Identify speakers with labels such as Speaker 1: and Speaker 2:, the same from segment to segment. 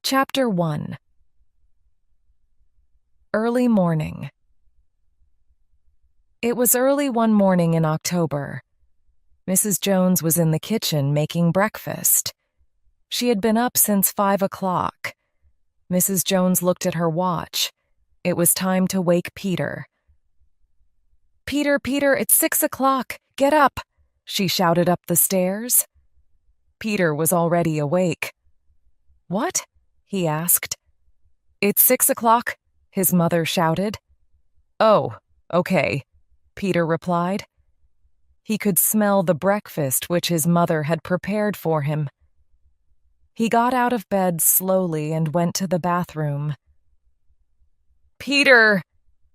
Speaker 1: Chapter 1. Early Morning. It was early one morning in October. Mrs. Jones was in the kitchen making breakfast. She had been up since 5 o'clock. Mrs. Jones looked at her watch. It was time to wake Peter. "Peter, Peter, it's 6 o'clock. Get up!" she shouted up the stairs. Peter was already awake. "What?" he asked. "It's 6 o'clock," his mother shouted. "Oh, okay," Peter replied. He could smell the breakfast which his mother had prepared for him. He got out of bed slowly and went to the bathroom. "Peter!"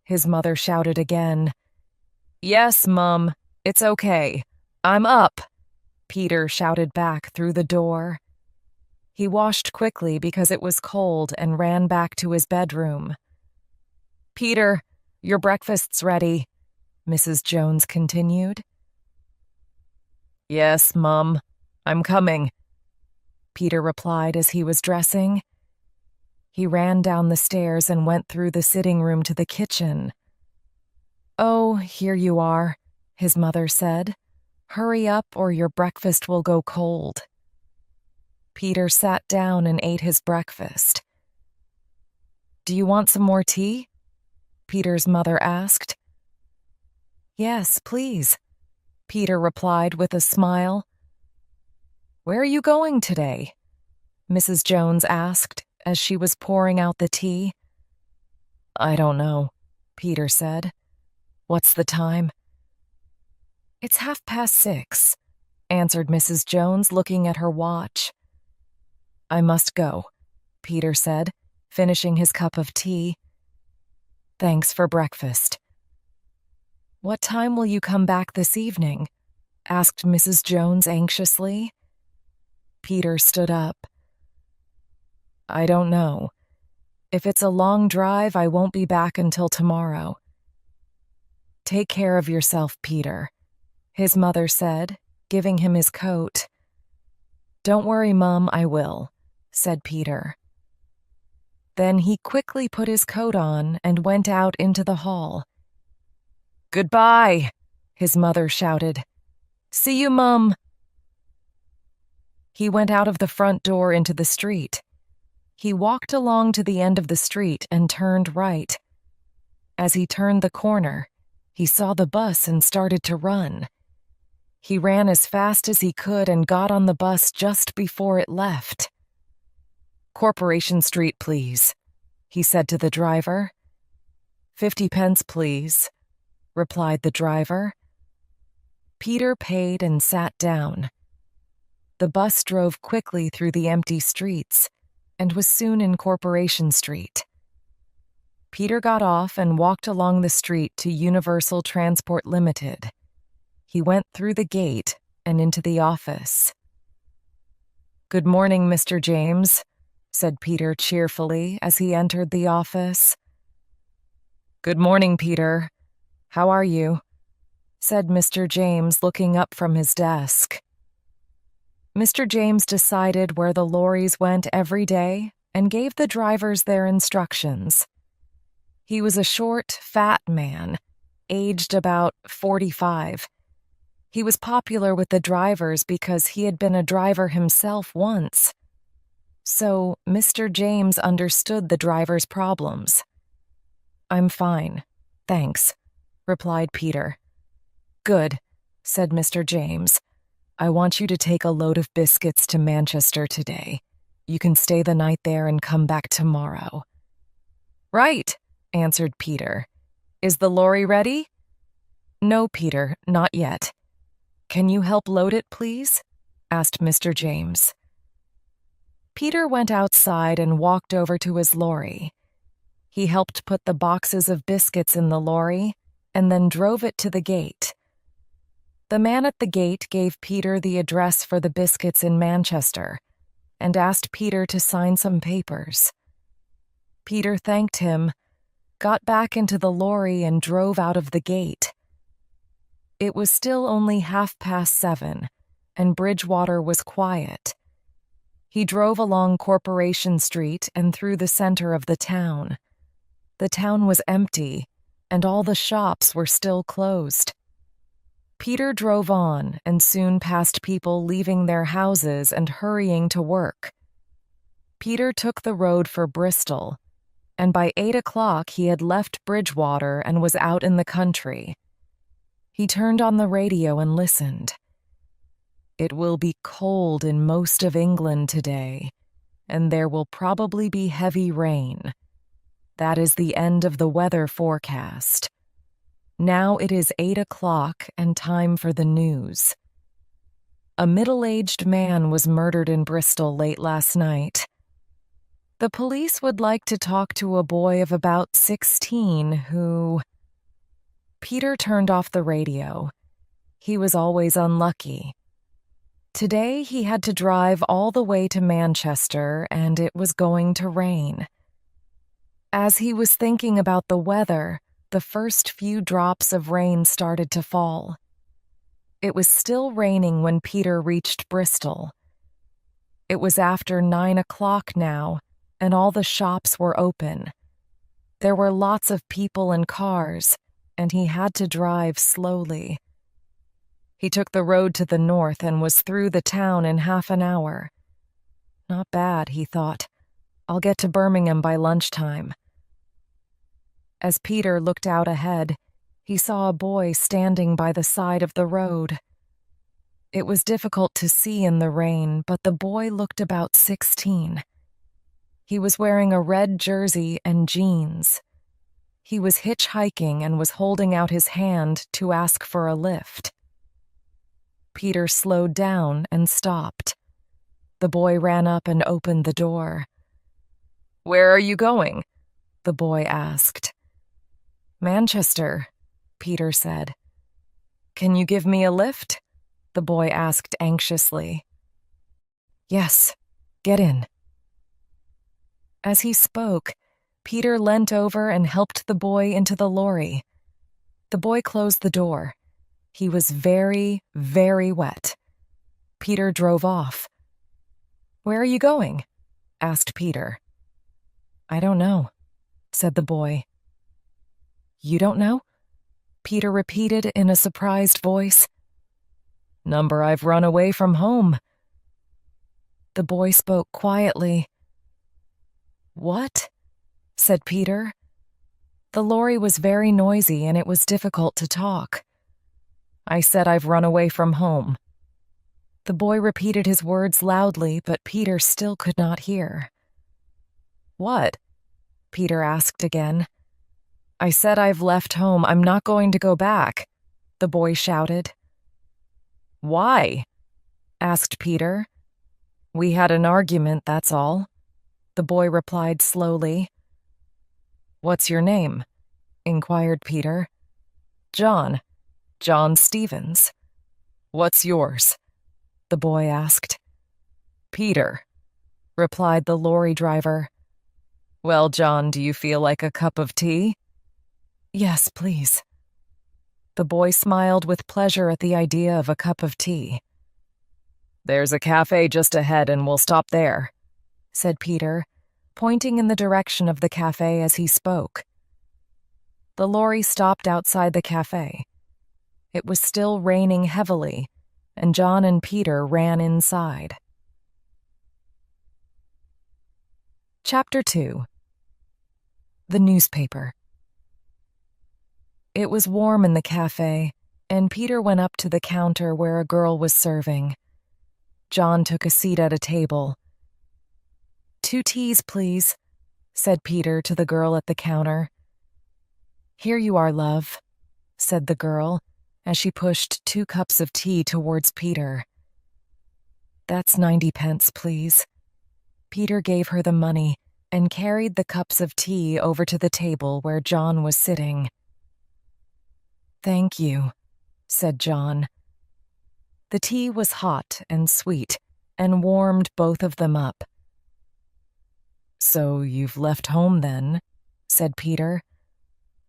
Speaker 1: his mother shouted again. "Yes, Mum, it's okay. I'm up," Peter shouted back through the door. He washed quickly because it was cold and ran back to his bedroom. "Peter, your breakfast's ready," Mrs. Jones continued. "Yes, Mum, I'm coming," Peter replied as he was dressing. He ran down the stairs and went through the sitting room to the kitchen. "Oh, here you are," his mother said. "Hurry up or your breakfast will go cold." Peter sat down and ate his breakfast. "Do you want some more tea?" Peter's mother asked. "Yes, please," Peter replied with a smile. "Where are you going today?" Mrs. Jones asked as she was pouring out the tea. "I don't know," Peter said. "What's the time?" "It's 6:30, answered Mrs. Jones, looking at her watch. "I must go," Peter said, finishing his cup of tea. "Thanks for breakfast." "What time will you come back this evening?" asked Mrs. Jones anxiously. Peter stood up. "I don't know. If it's a long drive, I won't be back until tomorrow." "Take care of yourself, Peter," his mother said, giving him his coat. "Don't worry, Mum, I will," said Peter. Then he quickly put his coat on and went out into the hall. "Goodbye," his mother shouted. "See you, Mum." He went out of the front door into the street. He walked along to the end of the street and turned right. As he turned the corner, he saw the bus and started to run. He ran as fast as he could and got on the bus just before it left. "Corporation Street, please," he said to the driver. 50 pence, please," replied the driver. Peter paid and sat down. The bus drove quickly through the empty streets and was soon in Corporation Street. Peter got off and walked along the street to Universal Transport Limited. He went through the gate and into the office. "Good morning, Mr. James," said Peter cheerfully as he entered the office. "Good morning, Peter. How are you?" said Mr. James, looking up from his desk. Mr. James decided where the lorries went every day and gave the drivers their instructions. He was a short, fat man, aged about 45. He was popular with the drivers because he had been a driver himself once. So Mr. James understood the drivers' problems. "I'm fine, thanks," replied Peter. "Good," said Mr. James. "I want you to take a load of biscuits to Manchester today. You can stay the night there and come back tomorrow." "Right," answered Peter. "Is the lorry ready?" "No, Peter, not yet." "Can you help load it, please?" asked Mr. James. Peter went outside and walked over to his lorry. He helped put the boxes of biscuits in the lorry and then drove it to the gate. The man at the gate gave Peter the address for the biscuits in Manchester and asked Peter to sign some papers. Peter thanked him, got back into the lorry and drove out of the gate. It was still only 7:30, and Bridgewater was quiet. He drove along Corporation Street and through the center of the town. The town was empty, and all the shops were still closed. Peter drove on and soon passed people leaving their houses and hurrying to work. Peter took the road for Bristol, and by 8 o'clock he had left Bridgewater and was out in the country. He turned on the radio and listened. It will be cold in most of England today, and there will probably be heavy rain. That is the end of the weather forecast. Now it is 8 o'clock and time for the news. A middle-aged man was murdered in Bristol late last night. The police would like to talk to a boy of about 16 who... Peter turned off the radio. He was always unlucky. Today he had to drive all the way to Manchester, and it was going to rain. As he was thinking about the weather, the first few drops of rain started to fall. It was still raining when Peter reached Bristol. It was after 9 o'clock now, and all the shops were open. There were lots of people and cars, and he had to drive slowly. He took the road to the north and was through the town in half an hour. Not bad, he thought. I'll get to Birmingham by lunchtime. As Peter looked out ahead, he saw a boy standing by the side of the road. It was difficult to see in the rain, but the boy looked about 16. He was wearing a red jersey and jeans. He was hitchhiking and was holding out his hand to ask for a lift. Peter slowed down and stopped. The boy ran up and opened the door. "Where are you going?" the boy asked. "Manchester," Peter said. "Can you give me a lift?" the boy asked anxiously. "Yes, get in." As he spoke, Peter leant over and helped the boy into the lorry. The boy closed the door. He was very, very wet. Peter drove off. "Where are you going?" asked Peter. "I don't know," said the boy. "You don't know?" Peter repeated in a surprised voice. "Number I've run away from home." The boy spoke quietly. "What?" said Peter. The lorry was very noisy and it was difficult to talk. "I said I've run away from home." The boy repeated his words loudly, but Peter still could not hear. "What?" Peter asked again. "I said I've left home. I'm not going to go back," the boy shouted. "Why?" asked Peter. "We had an argument, that's all," the boy replied slowly. "What's your name?" inquired Peter. "John. John Stevens." "What's yours?" the boy asked. "Peter," replied the lorry driver. "Well, John, do you feel like a cup of tea?" "Yes, please." The boy smiled with pleasure at the idea of a cup of tea. "There's a cafe just ahead and we'll stop there," said Peter, pointing in the direction of the cafe as he spoke. The lorry stopped outside the cafe. It was still raining heavily, and John and Peter ran inside. Chapter 2. The Newspaper. It was warm in the cafe, and Peter went up to the counter where a girl was serving. John took a seat at a table. "2 teas, please," said Peter to the girl at the counter. "Here you are, love," said the girl, as she pushed 2 cups of tea towards Peter. "That's 90 pence, please." Peter gave her the money and carried the cups of tea over to the table where John was sitting. "Thank you," said John. The tea was hot and sweet and warmed both of them up. "So you've left home then?" said Peter.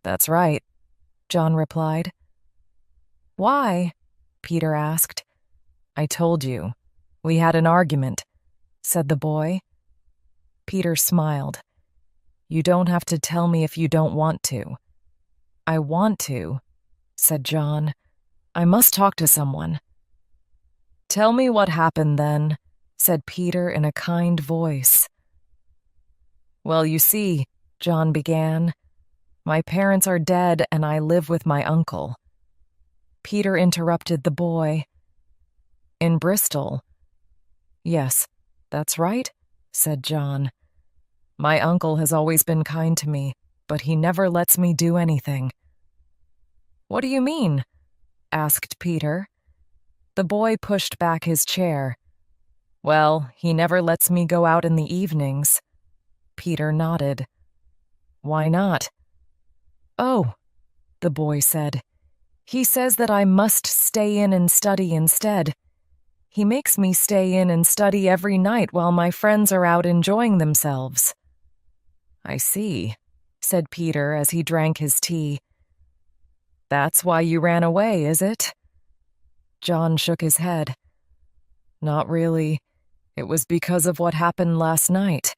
Speaker 1: "That's right," John replied. "Why?" Peter asked. "I told you. We had an argument. said the boy. Peter smiled. You don't have to tell me if you don't want to. I want to, said John. I must talk to someone. Tell me what happened then, said Peter in a kind voice. Well, you see, John began, my parents are dead and I live with my uncle. Peter interrupted the boy. In Bristol? Yes, that's right, said John. My uncle has always been kind to me, but he never lets me do anything. What do you mean? Asked Peter. The boy pushed back his chair. Well, he never lets me go out in the evenings. Peter nodded. Why not? Oh, the boy said. He says that I must stay in and study instead. He makes me stay in and study every night while my friends are out enjoying themselves. I see, said Peter as he drank his tea. That's why you ran away, is it? John shook his head. Not really. It was because of what happened last night.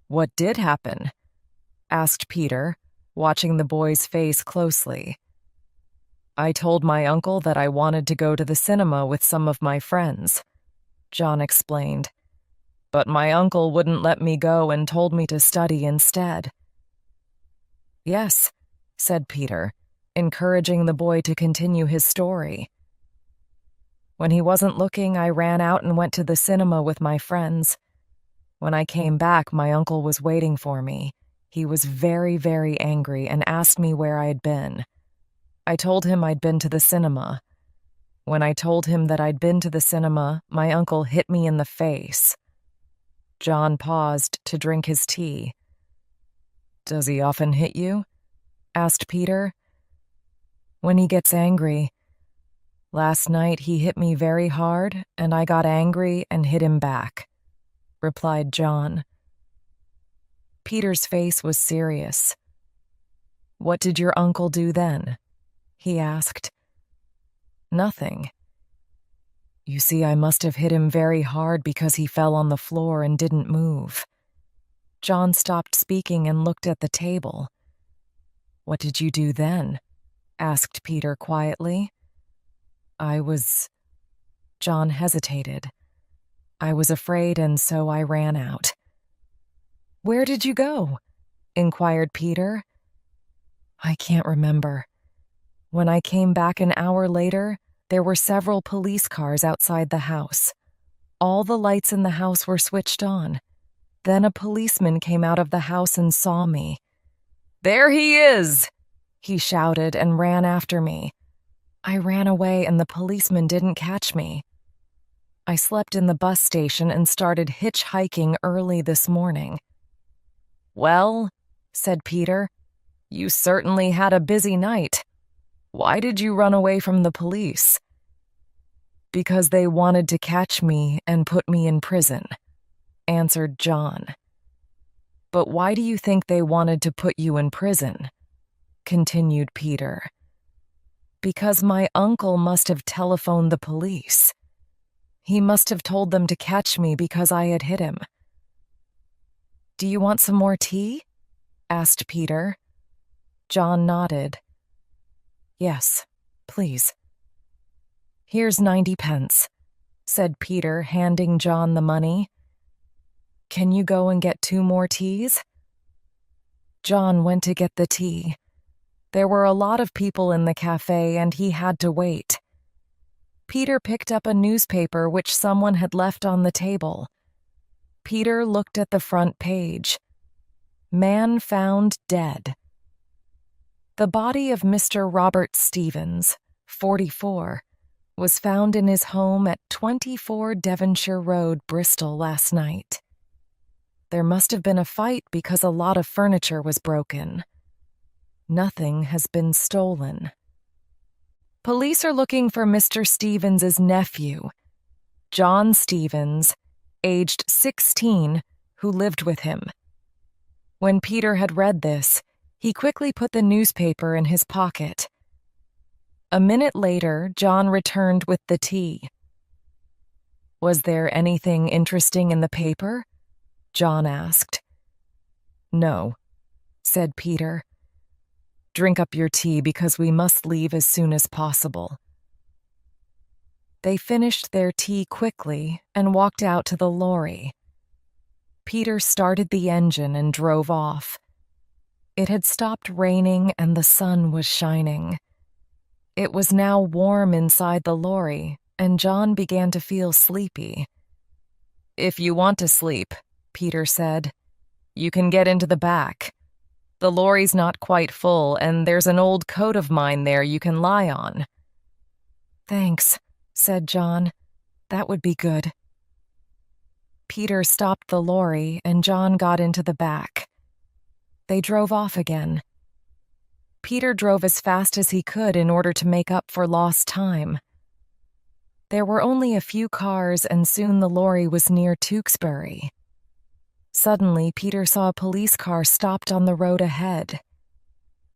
Speaker 1: What did happen? Asked Peter, watching the boy's face closely. I told my uncle that I wanted to go to the cinema with some of my friends, John explained. But my uncle wouldn't let me go and told me to study instead. Yes, said Peter, encouraging the boy to continue his story. When he wasn't looking, I ran out and went to the cinema with my friends. When I came back, my uncle was waiting for me. He was very, very angry and asked me where I had been. I told him I'd been to the cinema. When I told him that I'd been to the cinema, my uncle hit me in the face. John paused to drink his tea. Does he often hit you? Asked Peter. When he gets angry. Last night he hit me very hard, and I got angry and hit him back, replied John. Peter's face was serious. What did your uncle do then? He asked. Nothing. You see, I must have hit him very hard because he fell on the floor and didn't move. John stopped speaking and looked at the table. What did you do then? Asked Peter quietly. John hesitated. I was afraid, and so I ran out. Where did you go? Inquired Peter. I can't remember. When I came back an hour later, there were several police cars outside the house. All the lights in the house were switched on. Then a policeman came out of the house and saw me. There he is! He shouted and ran after me. I ran away and the policeman didn't catch me. I slept in the bus station and started hitchhiking early this morning. Well, said Peter, you certainly had a busy night. Why did you run away from the police? Because they wanted to catch me and put me in prison, answered John. But why do you think they wanted to put you in prison? Continued Peter. Because my uncle must have telephoned the police. He must have told them to catch me because I had hit him. Do you want some more tea? Asked Peter. John nodded. Yes, please. Here's 90 pence, said Peter, handing John the money. Can you go and get 2 more teas? John went to get the tea. There were a lot of people in the cafe and he had to wait. Peter picked up a newspaper which someone had left on the table. Peter looked at the front page. Man found dead. The body of Mr. Robert Stevens, 44, was found in his home at 24 Devonshire Road, Bristol, last night. There must have been a fight because a lot of furniture was broken. Nothing has been stolen. Police are looking for Mr. Stevens's nephew, John Stevens, aged 16, who lived with him. When Peter had read this, he quickly put the newspaper in his pocket. A minute later, John returned with the tea. Was there anything interesting in the paper? John asked. No, said Peter. Drink up your tea because we must leave as soon as possible. They finished their tea quickly and walked out to the lorry. Peter started the engine and drove off. It had stopped raining and the sun was shining. It was now warm inside the lorry, and John began to feel sleepy. If you want to sleep, Peter said, you can get into the back. The lorry's not quite full, and there's an old coat of mine there you can lie on. Thanks, said John. That would be good. Peter stopped the lorry, and John got into the back. They drove off again. Peter drove as fast as he could in order to make up for lost time. There were only a few cars, and soon the lorry was near Tewkesbury. Suddenly, Peter saw a police car stopped on the road ahead.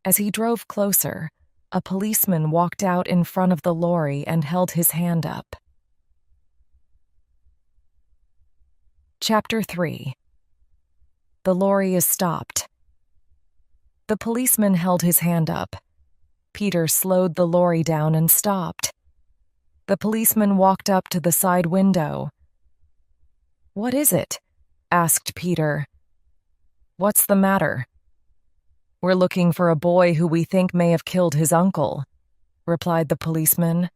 Speaker 1: As he drove closer, a policeman walked out in front of the lorry and held his hand up. Chapter 3. The lorry is stopped. The policeman held his hand up. Peter slowed the lorry down and stopped. The policeman walked up to the side window. What is it? Asked Peter. What's the matter? We're looking for a boy who we think may have killed his uncle, replied the policeman.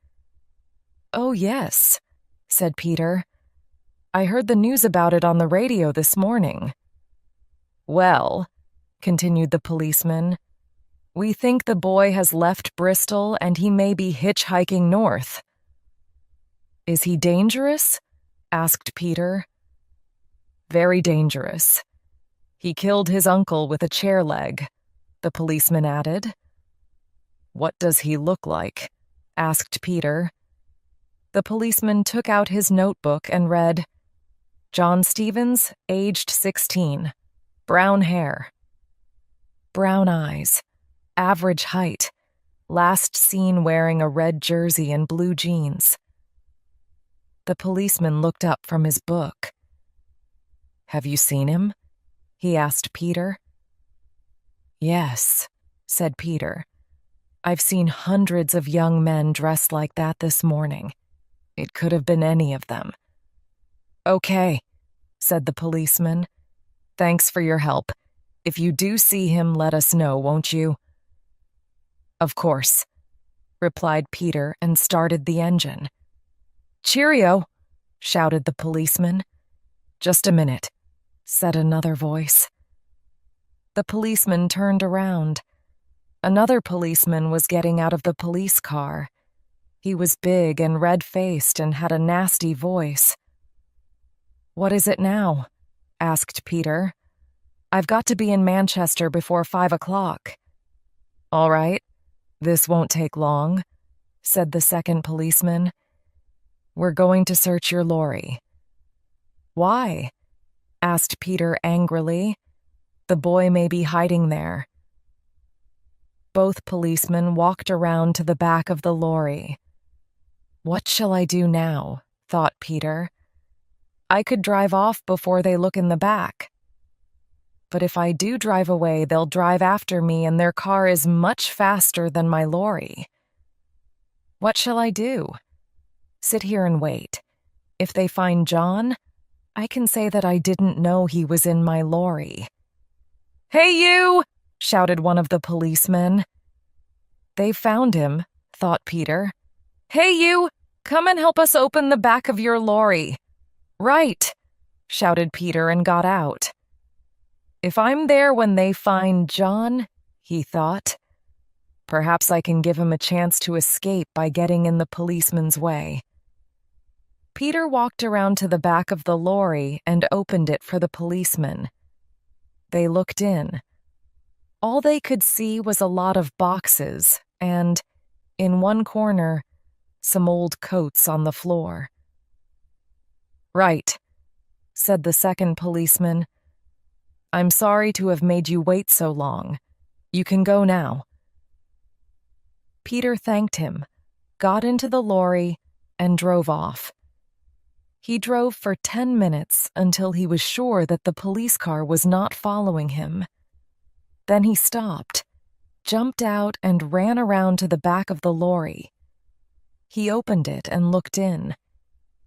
Speaker 1: Oh, yes, said Peter. I heard the news about it on the radio this morning. Well, continued the policeman, we think the boy has left Bristol and he may be hitchhiking north. Is he dangerous? Asked Peter. Very dangerous. He killed his uncle with a chair leg, the policeman added. What does he look like? Asked Peter. The policeman took out his notebook and read, John Stevens, aged 16, brown hair. Brown eyes, average height, last seen wearing a red jersey and blue jeans. The policeman looked up from his book. Have you seen him? He asked Peter. Yes, said Peter. I've seen hundreds of young men dressed like that this morning. It could have been any of them. Okay, said the policeman. Thanks for your help. If you do see him, let us know, won't you? Of course, replied Peter and started the engine. Cheerio, shouted the policeman. Just a minute, said another voice. The policeman turned around. Another policeman was getting out of the police car. He was big and red-faced and had a nasty voice. What is it now? Asked Peter. I've got to be in Manchester before 5 o'clock. All right, this won't take long, said the second policeman. We're going to search your lorry. Why? Asked Peter angrily. The boy may be hiding there. Both policemen walked around to the back of the lorry. What shall I do now? Thought Peter. I could drive off before they look in the back. But if I do drive away, they'll drive after me and their car is much faster than my lorry. What shall I do? Sit here and wait. If they find John, I can say that I didn't know he was in my lorry. Hey, you! Shouted one of the policemen. They've found him, thought Peter. Hey, you! Come and help us open the back of your lorry. Right, shouted Peter and got out. If I'm there when they find John, he thought, perhaps I can give him a chance to escape by getting in the policeman's way. Peter walked around to the back of the lorry and opened it for the policeman. They looked in. All they could see was a lot of boxes and, in one corner, some old coats on the floor. Right, said the second policeman. I'm sorry to have made you wait so long. You can go now. Peter thanked him, got into the lorry, and drove off. He drove for 10 minutes until he was sure that the police car was not following him. Then he stopped, jumped out, and ran around to the back of the lorry. He opened it and looked in.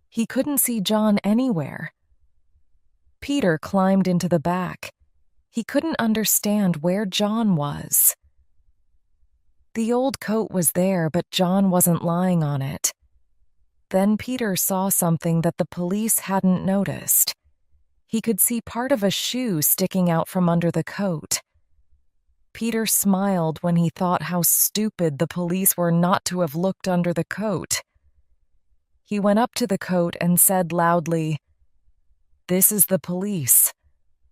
Speaker 1: He couldn't see John anywhere. Peter climbed into the back. He couldn't understand where John was. The old coat was there, but John wasn't lying on it. Then Peter saw something that the police hadn't noticed. He could see part of a shoe sticking out from under the coat. Peter smiled when he thought how stupid the police were not to have looked under the coat. He went up to the coat and said loudly, "This is the police.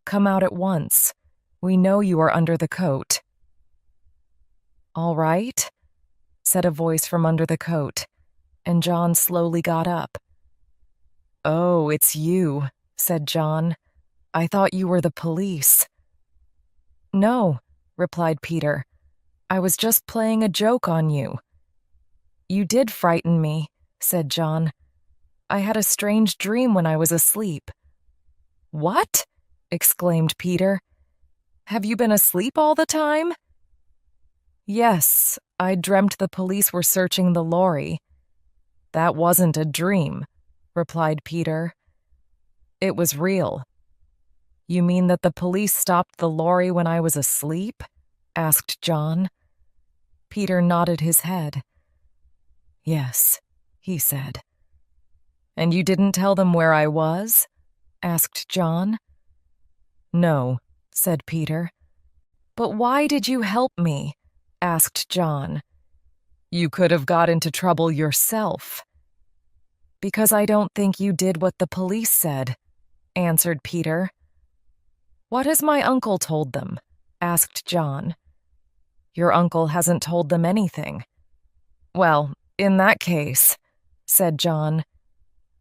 Speaker 1: Come out at once. We know you are under the coat." "All right," said a voice from under the coat, and John slowly got up. "Oh, it's you," said John. "I thought you were the police." "No," replied Peter. "I was just playing a joke on you." "You did frighten me," said John. "I had a strange dream when I was asleep." "What?" exclaimed Peter. "Have you been asleep all the time?" "Yes, I dreamt the police were searching the lorry." "That wasn't a dream," replied Peter. "It was real." "You mean that the police stopped the lorry when I was asleep?" asked John. Peter nodded his head. "Yes," he said. "And you didn't tell them where I was?" asked John. "No," said Peter. "But why did you help me?" asked John. "You could have got into trouble yourself." "Because I don't think you did what the police said," answered Peter. "What has my uncle told them?" asked John. "Your uncle hasn't told them anything." "Well, in that case," said John.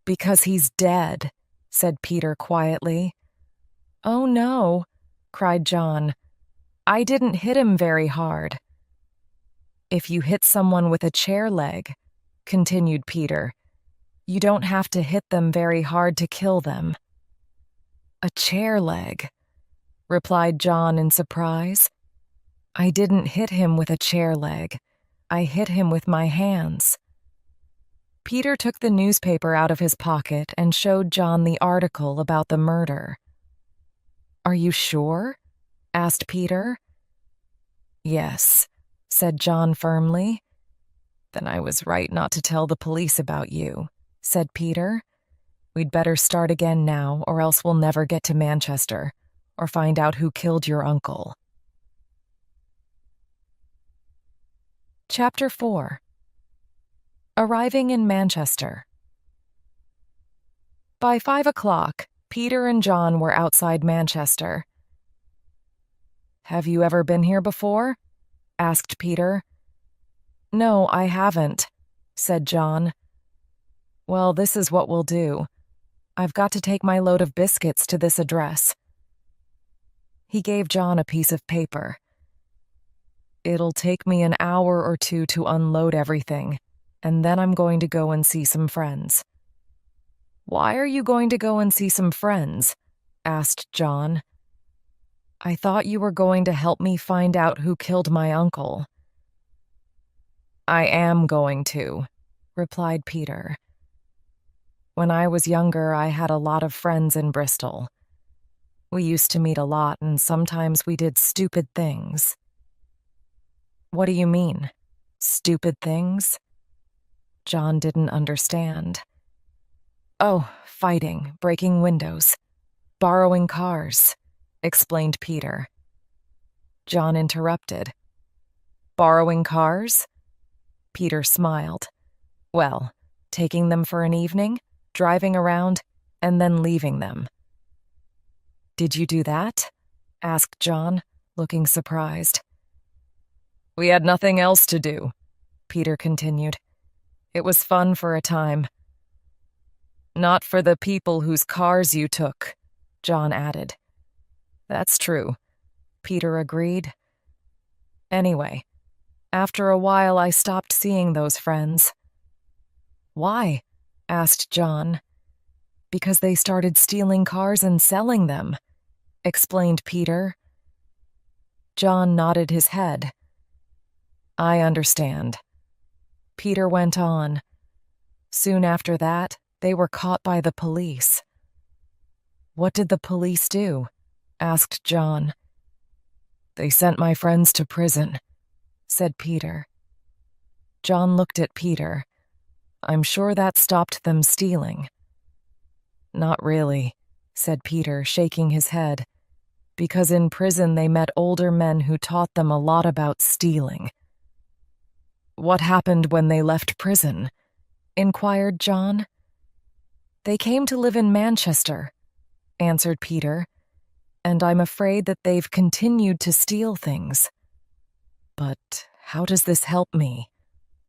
Speaker 1: "Because he's dead," said Peter quietly. "Oh no," cried John. "I didn't hit him very hard." "If you hit someone with a chair leg," continued Peter, "you don't have to hit them very hard to kill them." "A chair leg," replied John in surprise. "I didn't hit him with a chair leg. I hit him with my hands." Peter took the newspaper out of his pocket and showed John the article about the murder. "Are you sure?" asked Peter. "Yes," said John firmly. "Then I was right not to tell the police about you," said Peter. "We'd better start again now, or else we'll never get to Manchester, or find out who killed your uncle." Chapter 4. Arriving in Manchester. By 5 o'clock, Peter and John were outside Manchester. "Have you ever been here before?" asked Peter. "No, I haven't," said John. "Well, this is what we'll do. I've got to take my load of biscuits to this address." He gave John a piece of paper. "It'll take me an hour or two to unload everything, and then I'm going to go and see some friends." "Why are you going to go and see some friends?" asked John. "I thought you were going to help me find out who killed my uncle." "I am going to," replied Peter. "When I was younger, I had a lot of friends in Bristol. We used to meet a lot, and sometimes we did stupid things." "What do you mean, stupid things?" John didn't understand. "Oh, fighting, breaking windows, borrowing cars," explained Peter. John interrupted. "Borrowing cars?" Peter smiled. "Well, taking them for an evening, driving around, and then leaving them." "Did you do that?" asked John, looking surprised. "We had nothing else to do," Peter continued. "It was fun for a time." "Not for the people whose cars you took," John added. "That's true," Peter agreed. "Anyway, after a while I stopped seeing those friends." "Why?" asked John. Because they started stealing cars and selling them, explained Peter. John nodded his head. I understand. Peter went on. Soon after that, they were caught by the police. What did the police do? Asked John. They sent my friends to prison, said Peter. John looked at Peter. I'm sure that stopped them stealing. Not really, said Peter, shaking his head, because in prison they met older men who taught them a lot about stealing. What happened when they left prison? Inquired John. They came to live in Manchester, answered Peter, and I'm afraid that they've continued to steal things. But how does this help me?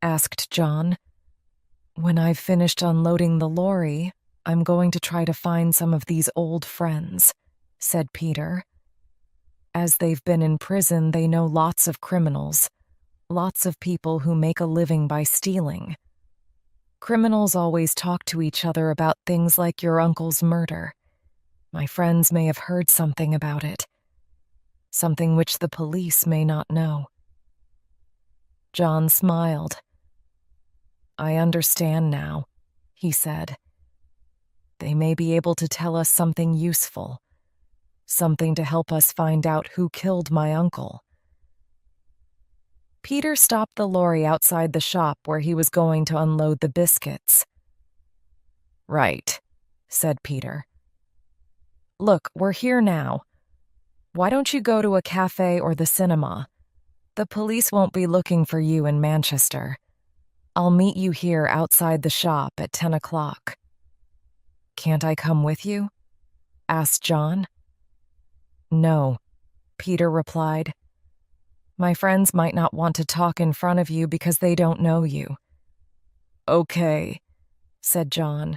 Speaker 1: Asked John. When I've finished unloading the lorry, I'm going to try to find some of these old friends, said Peter. As they've been in prison, they know lots of criminals, lots of people who make a living by stealing. Criminals always talk to each other about things like your uncle's murder. My friends may have heard something about it, something which the police may not know. John smiled. I understand now, he said. They may be able to tell us something useful, something to help us find out who killed my uncle. Peter stopped the lorry outside the shop where he was going to unload the biscuits. Right, said Peter. Look, we're here now. Why don't you go to a cafe or the cinema? The police won't be looking for you in Manchester. I'll meet you here outside the shop at 10 o'clock. Can't I come with you? Asked John. No, Peter replied. My friends might not want to talk in front of you because they don't know you. Okay, said John.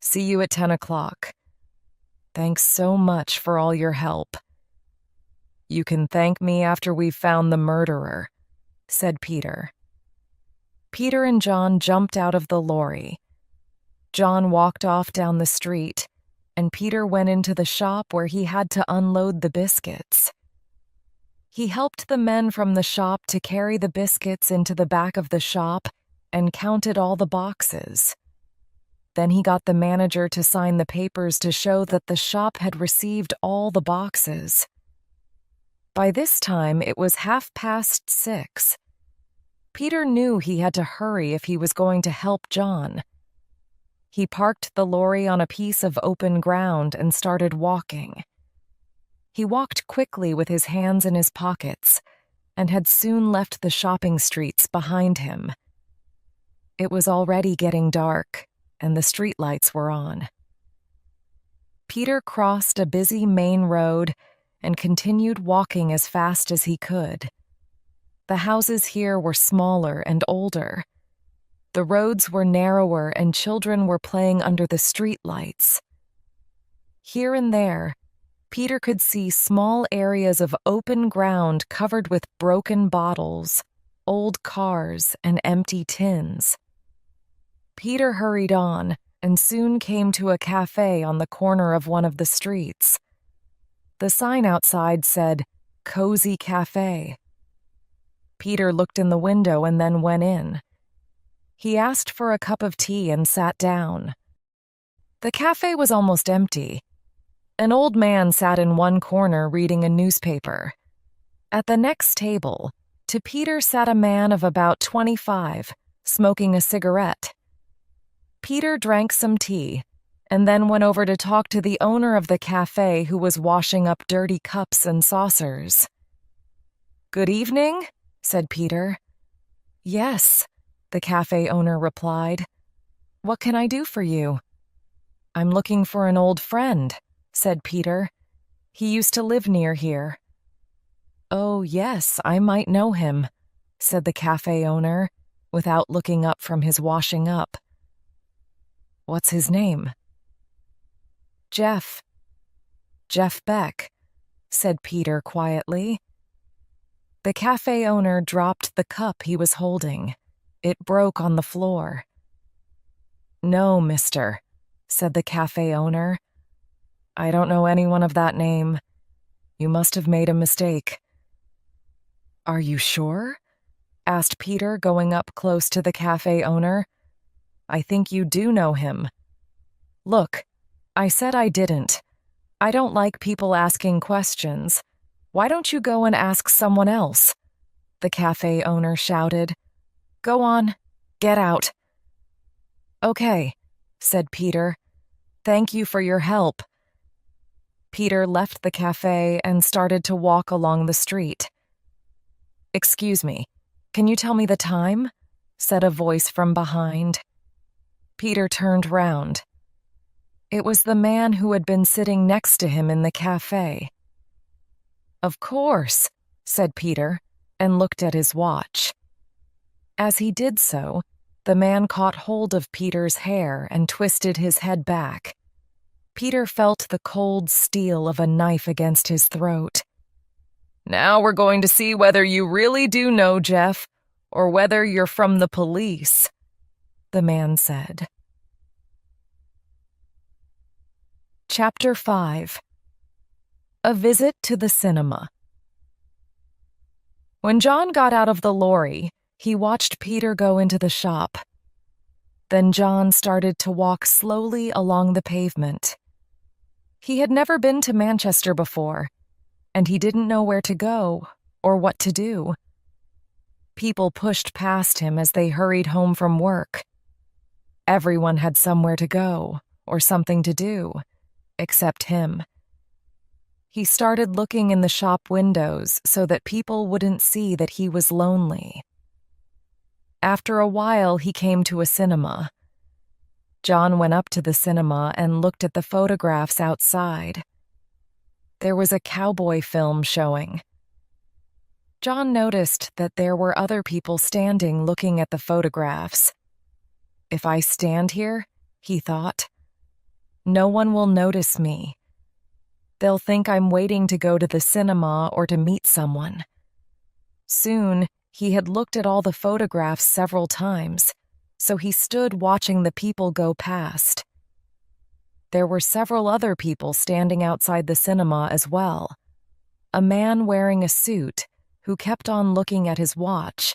Speaker 1: See you at 10 o'clock. Thanks so much for all your help. You can thank me after we've found the murderer, said Peter. Peter and John jumped out of the lorry. John walked off down the street, and Peter went into the shop where he had to unload the biscuits. He helped the men from the shop to carry the biscuits into the back of the shop and counted all the boxes. Then he got the manager to sign the papers to show that the shop had received all the boxes. By this time, it was 6:30. Peter knew he had to hurry if he was going to help John. He parked the lorry on a piece of open ground and started walking. He walked quickly with his hands in his pockets and had soon left the shopping streets behind him. It was already getting dark, and the streetlights were on. Peter crossed a busy main road and continued walking as fast as he could. The houses here were smaller and older. The roads were narrower and children were playing under the streetlights. Here and there, Peter could see small areas of open ground covered with broken bottles, old cars, and empty tins. Peter hurried on and soon came to a cafe on the corner of one of the streets. The sign outside said, Cozy Cafe. Peter looked in the window and then went in. He asked for a cup of tea and sat down. The cafe was almost empty. An old man sat in one corner reading a newspaper. At the next table, to Peter sat a man of about 25, smoking a cigarette. Peter drank some tea and then went over to talk to the owner of the cafe who was washing up dirty cups and saucers. Good evening, said Peter. Yes, the cafe owner replied. What can I do for you? I'm looking for an old friend, said Peter. He used to live near here. Oh, yes, I might know him, said the cafe owner, without looking up from his washing up. What's his name? Jeff. Jeff Beck, said Peter quietly. The cafe owner dropped the cup he was holding. It broke on the floor. No, mister, said the cafe owner. I don't know anyone of that name. You must have made a mistake. Are you sure? Asked Peter, going up close to the cafe owner. I think you do know him. Look, I said I didn't. I don't like people asking questions. Why don't you go and ask someone else? The cafe owner shouted. Go on, get out. Okay, said Peter. Thank you for your help. Peter left the cafe and started to walk along the street. Excuse me, can you tell me the time? Said a voice from behind. Peter turned round. It was the man who had been sitting next to him in the cafe. Of course, said Peter, and looked at his watch. As he did so, the man caught hold of Peter's hair and twisted his head back. Peter felt the cold steel of a knife against his throat. Now we're going to see whether you really do know Jeff, or whether you're from the police, the man said. Chapter 5. A Visit to the Cinema. When John got out of the lorry, he watched Peter go into the shop. Then John started to walk slowly along the pavement. He had never been to Manchester before, and he didn't know where to go or what to do. People pushed past him as they hurried home from work. Everyone had somewhere to go or something to do, except him. He started looking in the shop windows so that people wouldn't see that he was lonely. After a while, he came to a cinema. John went up to the cinema and looked at the photographs outside. There was a cowboy film showing. John noticed that there were other people standing looking at the photographs. If I stand here, he thought, no one will notice me. They'll think I'm waiting to go to the cinema or to meet someone. Soon, he had looked at all the photographs several times, so he stood watching the people go past. There were several other people standing outside the cinema as well. A man wearing a suit who kept on looking at his watch.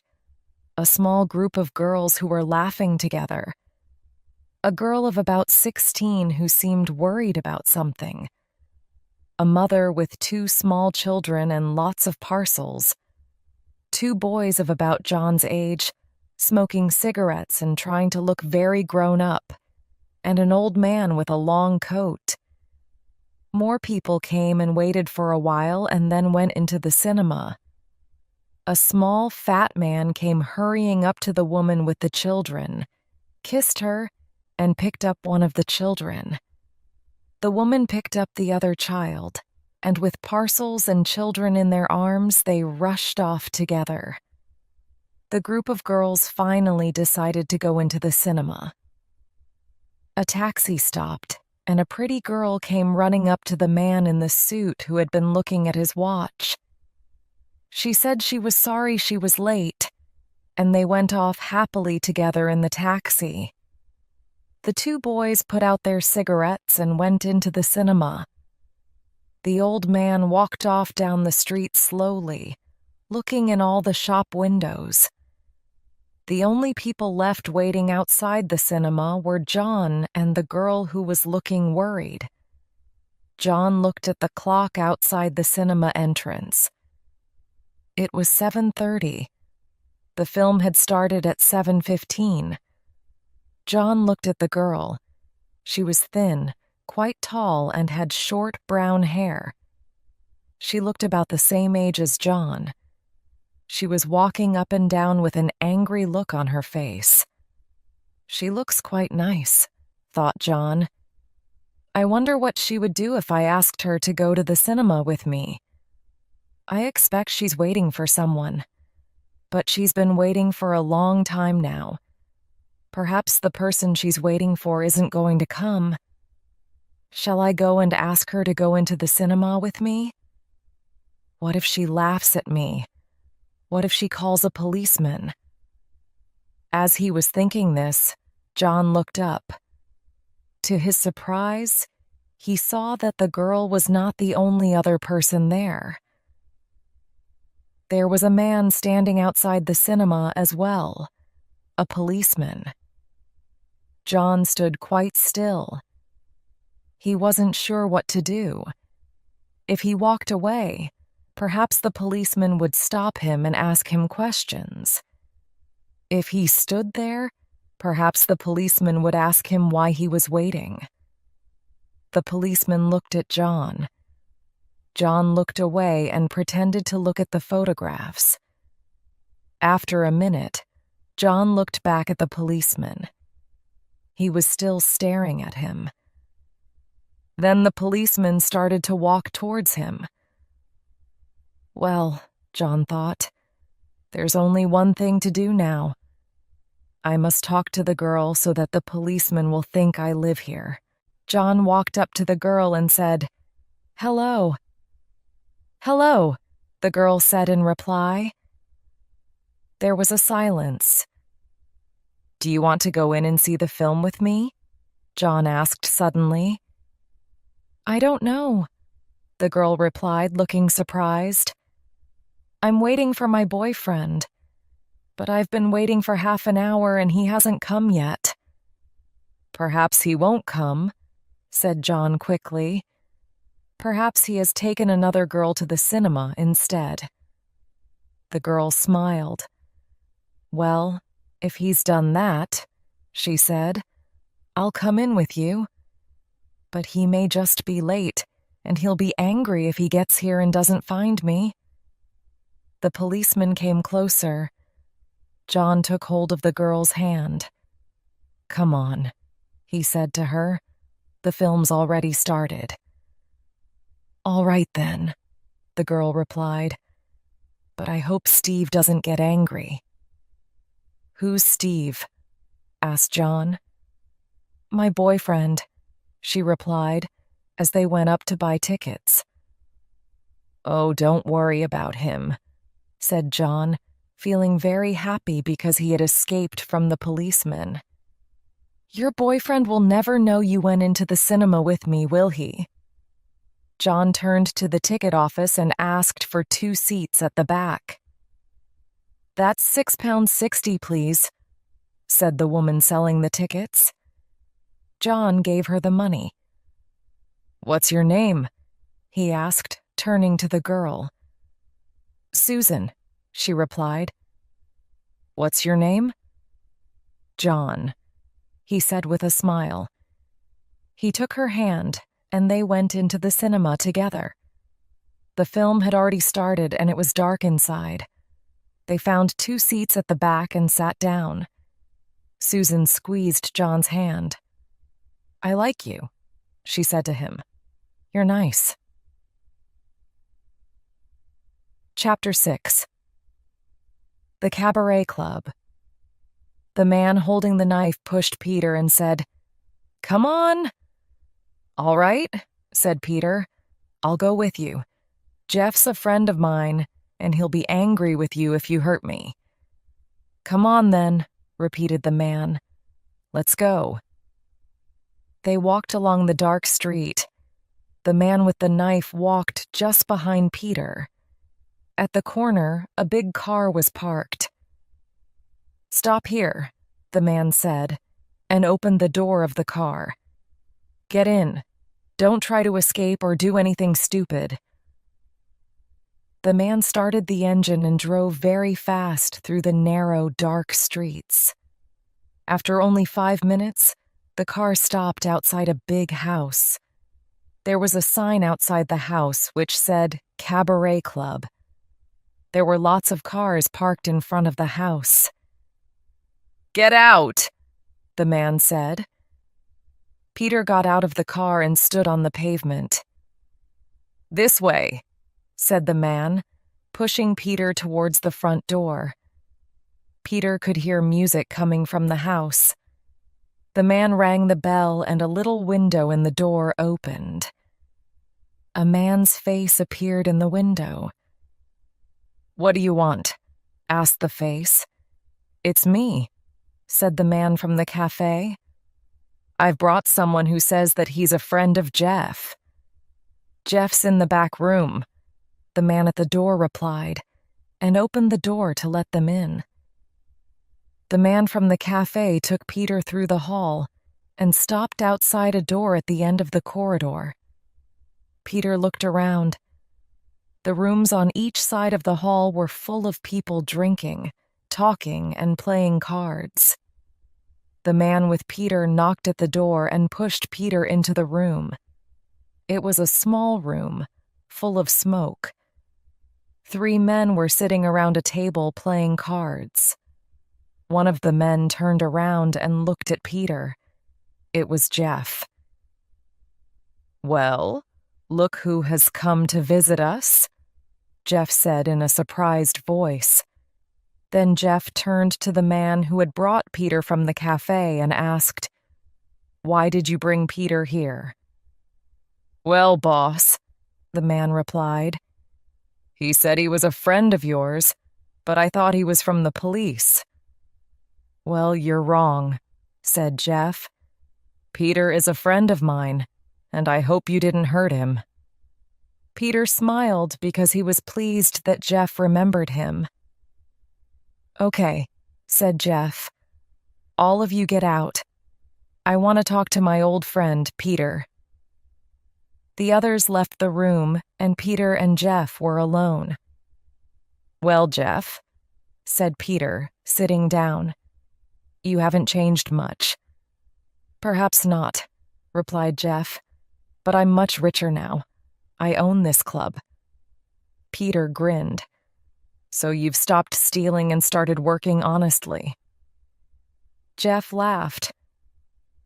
Speaker 1: A small group of girls who were laughing together. A girl of about 16 who seemed worried about something. A mother with 2 small children and lots of parcels. 2 boys of about John's age, smoking cigarettes and trying to look very grown up, and an old man with a long coat. More people came and waited for a while and then went into the cinema. A small, fat man came hurrying up to the woman with the children, kissed her, and picked up one of the children. The woman picked up the other child, and with parcels and children in their arms, they rushed off together. The group of girls finally decided to go into the cinema. A taxi stopped, and a pretty girl came running up to the man in the suit who had been looking at his watch. She said she was sorry she was late, and they went off happily together in the taxi. The 2 boys put out their cigarettes and went into the cinema. The old man walked off down the street slowly, looking in all the shop windows. The only people left waiting outside the cinema were John and the girl who was looking worried. John looked at the clock outside the cinema entrance. It was 7:30. The film had started at 7:15. John looked at the girl. She was thin, quite tall, and had short brown hair. She looked about the same age as John. She was walking up and down with an angry look on her face. She looks quite nice, thought John. I wonder what she would do if I asked her to go to the cinema with me. I expect she's waiting for someone. But she's been waiting for a long time now. Perhaps the person she's waiting for isn't going to come. Shall I go and ask her to go into the cinema with me? What if she laughs at me? What if she calls a policeman? As he was thinking this, John looked up. To his surprise, he saw that the girl was not the only other person there. There was a man standing outside the cinema as well, a policeman. John stood quite still. He wasn't sure what to do. If he walked away, perhaps the policeman would stop him and ask him questions. If he stood there, perhaps the policeman would ask him why he was waiting. The policeman looked at John. John looked away and pretended to look at the photographs. After a minute, John looked back at the policeman. He was still staring at him. Then the policeman started to walk towards him. Well, John thought, there's only one thing to do now. I must talk to the girl so that the policeman will think I live here. John walked up to the girl and said, "Hello." "Hello," the girl said in reply. There was a silence. "Do you want to go in and see the film with me?" John asked suddenly. "I don't know," the girl replied, looking surprised. "I'm waiting for my boyfriend, but I've been waiting for half an hour and he hasn't come yet." "Perhaps he won't come," said John quickly. "Perhaps he has taken another girl to the cinema instead." The girl smiled. "Well, if he's done that," she said, "I'll come in with you. But he may just be late, and he'll be angry if he gets here and doesn't find me." The policeman came closer. John took hold of the girl's hand. "Come on," he said to her. "The film's already started." "All right then," the girl replied. "But I hope Steve doesn't get angry." "Who's Steve?" asked John. "My boyfriend," she replied, as they went up to buy tickets. "Oh, don't worry about him," said John, feeling very happy because he had escaped from the policeman. "Your boyfriend will never know you went into the cinema with me, will he?" John turned to the ticket office and asked for 2 seats at the back. "That's £6.60, please," said the woman selling the tickets. John gave her the money. "What's your name?" he asked, turning to the girl. "Susan," she replied. "What's your name?" "John," he said with a smile. He took her hand, and they went into the cinema together. The film had already started, and it was dark inside. They found 2 seats at the back and sat down. Susan squeezed John's hand. "I like you," she said to him. "You're nice." Chapter 6. The Cabaret Club. The man holding the knife pushed Peter and said, "Come on." "All right," said Peter. "I'll go with you. Jeff's a friend of mine, and he'll be angry with you if you hurt me." "Come on, then," repeated the man. "Let's go." They walked along the dark street. The man with the knife walked just behind Peter. At the corner, a big car was parked. "Stop here," the man said, and opened the door of the car. "Get in. Don't try to escape or do anything stupid." The man started the engine and drove very fast through the narrow, dark streets. After only 5 minutes, the car stopped outside a big house. There was a sign outside the house which said Cabaret Club. There were lots of cars parked in front of the house. "Get out," the man said. Peter got out of the car and stood on the pavement. "This way," said the man, pushing Peter towards the front door. Peter could hear music coming from the house. The man rang the bell and a little window in the door opened. A man's face appeared in the window. "What do you want?" asked the face. "It's me," said the man from the cafe. I've brought someone who says that he's a friend of Jeff. Jeff's in the back room, the man at the door replied, and opened the door to let them in. The man from the cafe took Peter through the hall and stopped outside a door at the end of the corridor. Peter looked around. The rooms on each side of the hall were full of people drinking, talking, and playing cards. The man with Peter knocked at the door and pushed Peter into the room. It was a small room, full of smoke. 3 men were sitting around a table playing cards. One of the men turned around and looked at Peter. It was Jeff. "Well, look who has come to visit us," Jeff said in a surprised voice. Then Jeff turned to the man who had brought Peter from the cafe and asked, "Why did you bring Peter here?" "Well, boss," the man replied, "he said he was a friend of yours, but I thought he was from the police." "Well, you're wrong," said Jeff. "Peter is a friend of mine, and I hope you didn't hurt him." Peter smiled because he was pleased that Jeff remembered him. "Okay," said Jeff. "All of you get out. I want to talk to my old friend, Peter." The others left the room, and Peter and Jeff were alone. "Well, Jeff," said Peter, sitting down, "you haven't changed much." "Perhaps not," replied Jeff, "but I'm much richer now. I own this club." Peter grinned. "So you've stopped stealing and started working honestly?" Jeff laughed.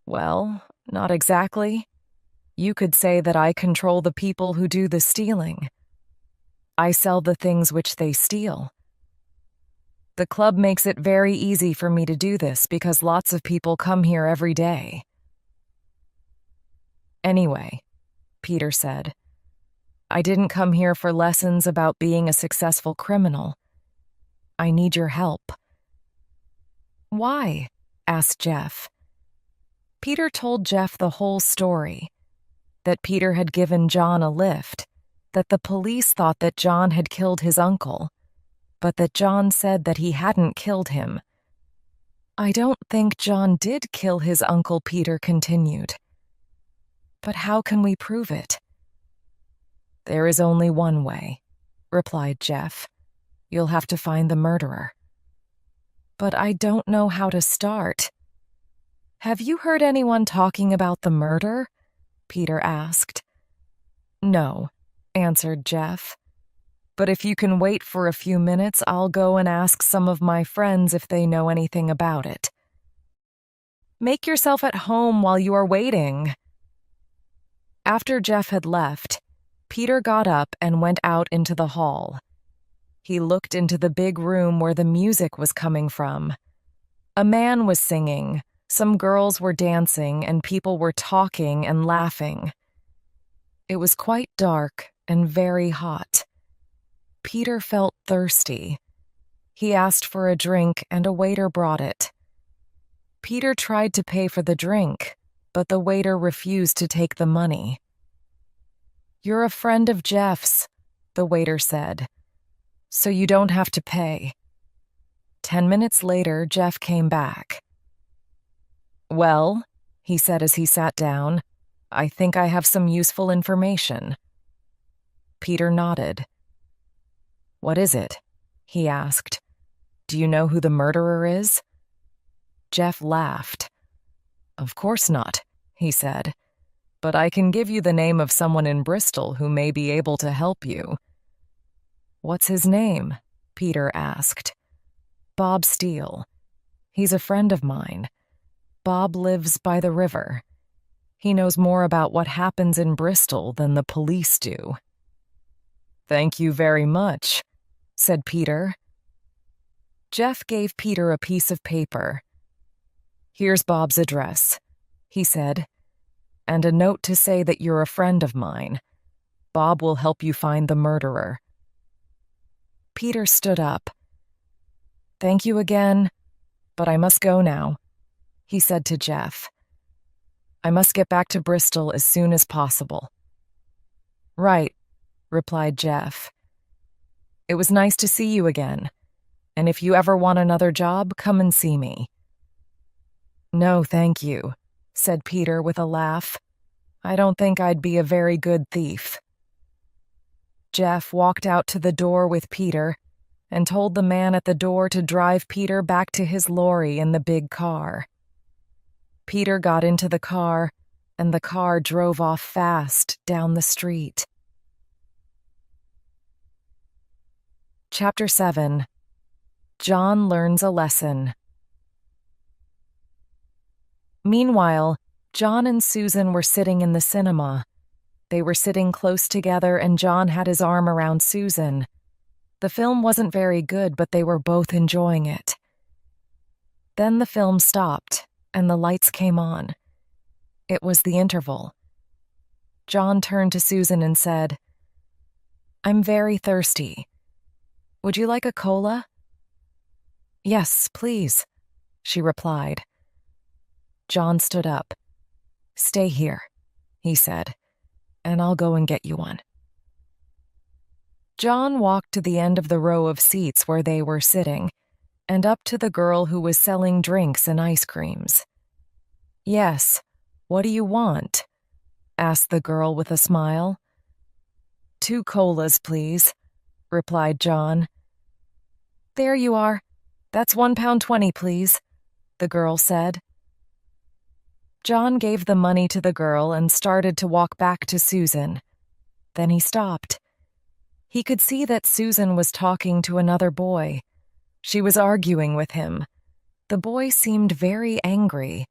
Speaker 1: "Well, not exactly. You could say that I control the people who do the stealing. I sell the things which they steal. The club makes it very easy for me to do this because lots of people come here every day." "Anyway," Peter said, "I didn't come here for lessons about being a successful criminal. I need your help." "Why?" asked Jeff. Peter told Jeff the whole story, that Peter had given John a lift, that the police thought that John had killed his uncle, but that John said that he hadn't killed him. "I don't think John did kill his uncle," Peter continued. "But how can we prove it?" "There is only one way," replied Jeff. "You'll have to find the murderer." "But I don't know how to start." "Have you heard anyone talking about the murder?" Peter asked. "No," answered Jeff. "But if you can wait for a few minutes, I'll go and ask some of my friends if they know anything about it." "Make yourself at home while you are waiting." After Jeff had left, Peter got up and went out into the hall. He looked into the big room where the music was coming from. A man was singing, some girls were dancing, and people were talking and laughing. It was quite dark and very hot. Peter felt thirsty. He asked for a drink, and a waiter brought it. Peter tried to pay for the drink, but the waiter refused to take the money. "You're a friend of Jeff's," the waiter said, "so you don't have to pay." 10 minutes later, Jeff came back. "Well," he said as he sat down, "I think I have some useful information." Peter nodded. "What is it?" he asked. "Do you know who the murderer is?" Jeff laughed. "Of course not," he said, "but I can give you the name of someone in Bristol who may be able to help you." "What's his name?" Peter asked. "Bob Steele. He's a friend of mine. Bob lives by the river. He knows more about what happens in Bristol than the police do." "Thank you very much," said Peter. Jeff gave Peter a piece of paper. "Here's Bob's address," he said, "and a note to say that you're a friend of mine. Bob will help you find the murderer." Peter stood up. "Thank you again, but I must go now," he said to Jeff. I must get back to Bristol as soon as possible." "Right," replied Jeff. "It was nice to see you again. And if you ever want another job, come and see me." "No, thank you," said Peter with a laugh. "I don't think I'd be a very good thief." Jeff walked out to the door with Peter and told the man at the door to drive Peter back to his lorry in the big car. Peter got into the car, and the car drove off fast down the street. Chapter 7. John Learns a Lesson. Meanwhile, John and Susan were sitting in the cinema. They were sitting close together, and John had his arm around Susan. The film wasn't very good, but they were both enjoying it. Then the film stopped, and the lights came on. It was the interval. John turned to Susan and said, "I'm very thirsty. Would you like a cola?" "Yes, please," she replied. John stood up. "Stay here," he said, "and I'll go and get you one." John walked to the end of the row of seats where they were sitting, and up to the girl who was selling drinks and ice creams. "Yes, what do you want?" asked the girl with a smile. "2 colas, please," replied John. "There you are. That's £1.20, please," the girl said. John gave the money to the girl and started to walk back to Susan. Then he stopped. He could see that Susan was talking to another boy. She was arguing with him. The boy seemed very angry.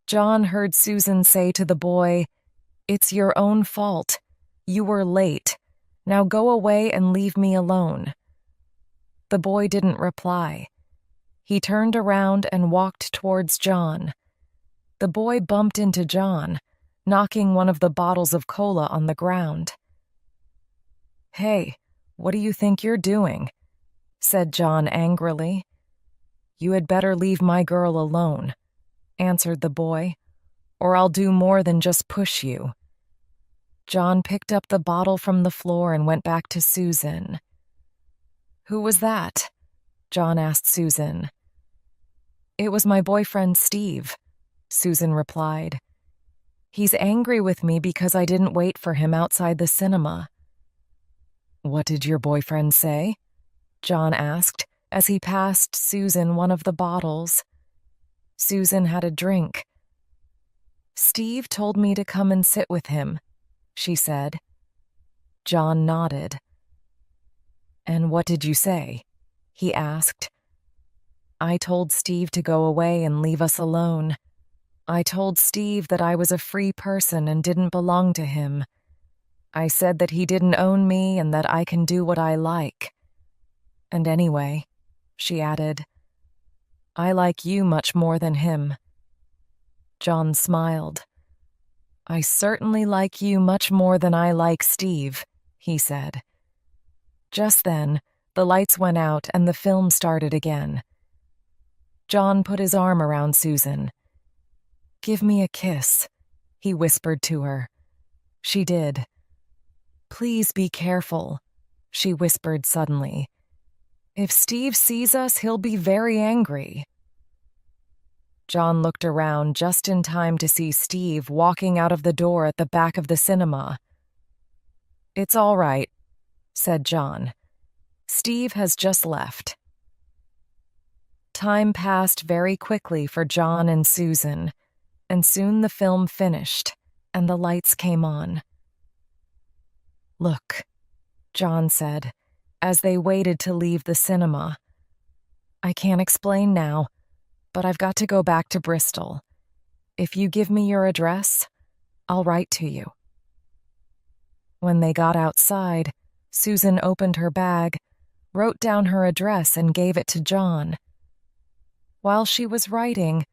Speaker 1: John heard Susan say to the boy, "It's your own fault. You were late. Now go away and leave me alone." The boy didn't reply. He turned around and walked towards John. The boy bumped into John, knocking one of the bottles of cola on the ground. "Hey, what do you think you're doing?" said John angrily. "You had better leave my girl alone," answered the boy, "or I'll do more than just push you." John picked up the bottle from the floor and went back to Susan. "Who was that?" John asked Susan. "It was my boyfriend Steve," Susan replied. "He's angry with me because I didn't wait for him outside the cinema." "What did your boyfriend say?" John asked as he passed Susan one of the bottles. Susan had a drink. "Steve told me to come and sit with him," she said. John nodded. "And what did you say?" he asked. "I told Steve to go away and leave us alone. I told Steve that I was a free person and didn't belong to him. I said that he didn't own me and that I can do what I like. And anyway," she added, "I like you much more than him." John smiled. "I certainly like you much more than I like Steve," he said. Just then, the lights went out and the film started again. John put his arm around Susan. "Give me a kiss," he whispered to her. She did. "Please be careful," she whispered suddenly. "If Steve sees us, he'll be very angry." John looked around just in time to see Steve walking out of the door at the back of the cinema. "It's all right," said John. "Steve has just left." Time passed very quickly for John and Susan, and soon the film finished and the lights came on. "Look," John said, as they waited to leave the cinema. "I can't explain now, but I've got to go back to Bristol. If you give me your address, I'll write to you." When they got outside, Susan opened her bag, wrote down her address, and gave it to John. While she was writing,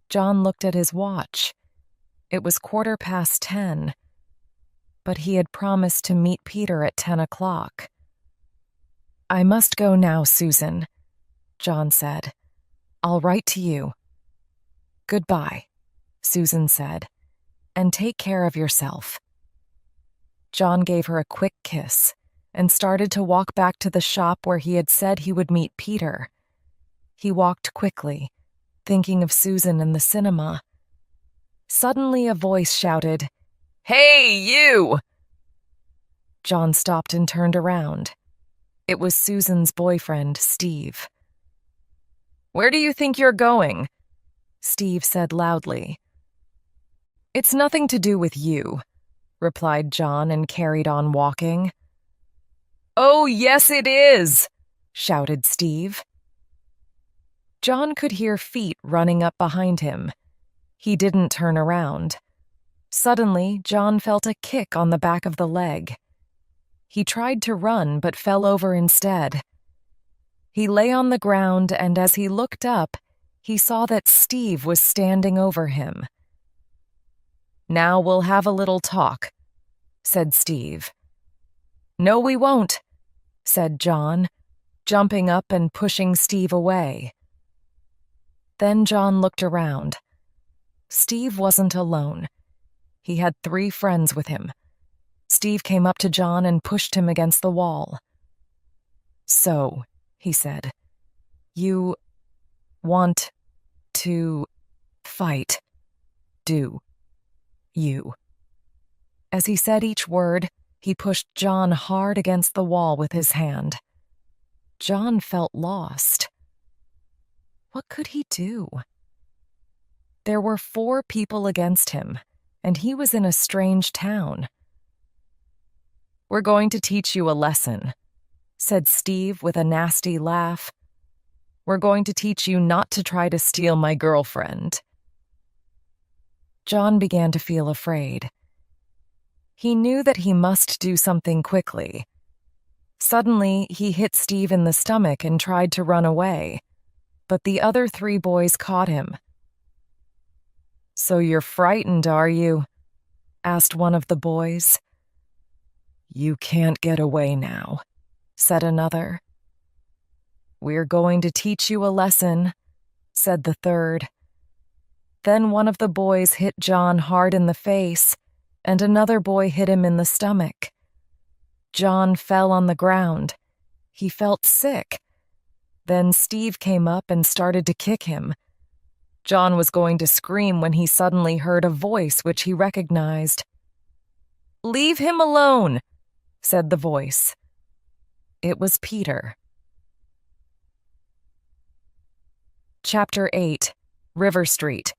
Speaker 1: John looked at his watch. It was 10:15, but he had promised to meet Peter at 10 o'clock. "I must go now, Susan," John said. "I'll write to you. Goodbye." Susan said, "and take care of yourself." John gave her a quick kiss and started to walk back to the shop where he had said he would meet Peter. He walked quickly, thinking of Susan and the cinema. Suddenly a voice shouted, "Hey, you!" John stopped and turned around. It was Susan's boyfriend, Steve. "Where do you think you're going?" Steve said loudly. "It's nothing to do with you," replied John and carried on walking. "Oh, yes, it is!" shouted Steve. John could hear feet running up behind him. He didn't turn around. Suddenly, John felt a kick on the back of the leg. He tried to run but fell over instead. He lay on the ground, and as he looked up, he saw that Steve was standing over him. "Now we'll have a little talk," said Steve. "No, we won't," said John, jumping up and pushing Steve away. Then John looked around. Steve wasn't alone. He had 3 friends with him. Steve came up to John and pushed him against the wall. "So," he said, "you want to fight, do you?" As he said each word, he pushed John hard against the wall with his hand. John felt lost. What could he do? There were 4 people against him, and he was in a strange town. "We're going to teach you a lesson," said Steve with a nasty laugh. "We're going to teach you not to try to steal my girlfriend." John began to feel afraid. He knew that he must do something quickly. Suddenly, he hit Steve in the stomach and tried to run away, but the other 3 boys caught him. "So you're frightened, are you?" asked one of the boys. "You can't get away now," said another. "We're going to teach you a lesson," said the third. Then one of the boys hit John hard in the face, and another boy hit him in the stomach. John fell on the ground. He felt sick. Then Steve came up and started to kick him. John was going to scream when he suddenly heard a voice which he recognized. "Leave him alone," said the voice. It was Peter. Chapter 8, River Street.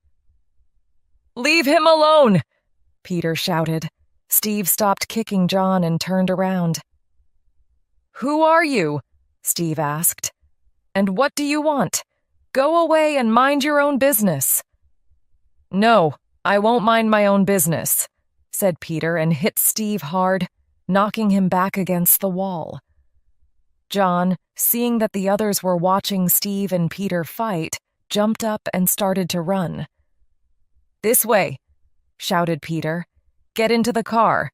Speaker 1: "Leave him alone!" Peter shouted. Steve stopped kicking John and turned around. "Who are you?" Steve asked. "And what do you want? Go away and mind your own business." "No, I won't mind my own business," said Peter and hit Steve hard, knocking him back against the wall. John, seeing that the others were watching Steve and Peter fight, jumped up and started to run. "This way," shouted Peter. "Get into the car."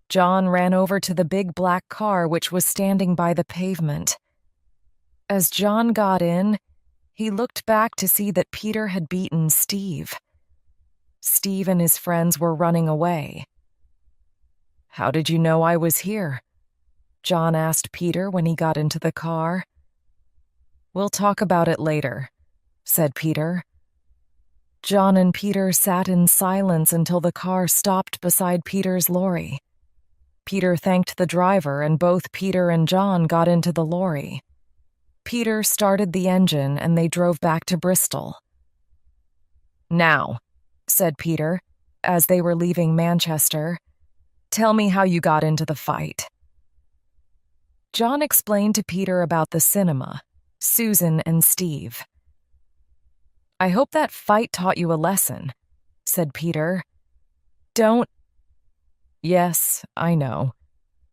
Speaker 1: John ran over to the big black car which was standing by the pavement. As John got in, he looked back to see that Peter had beaten Steve. Steve and his friends were running away. "How did you know I was here?" John asked Peter when he got into the car. "We'll talk about it later," said Peter. John and Peter sat in silence until the car stopped beside Peter's lorry. Peter thanked the driver, and both Peter and John got into the lorry. Peter started the engine, and they drove back to Bristol. "Now," said Peter, as they were leaving Manchester, "tell me how you got into the fight." John explained to Peter about the cinema, Susan and Steve. "I hope that fight taught you a lesson," said Peter. "Don't—" "Yes, I know,"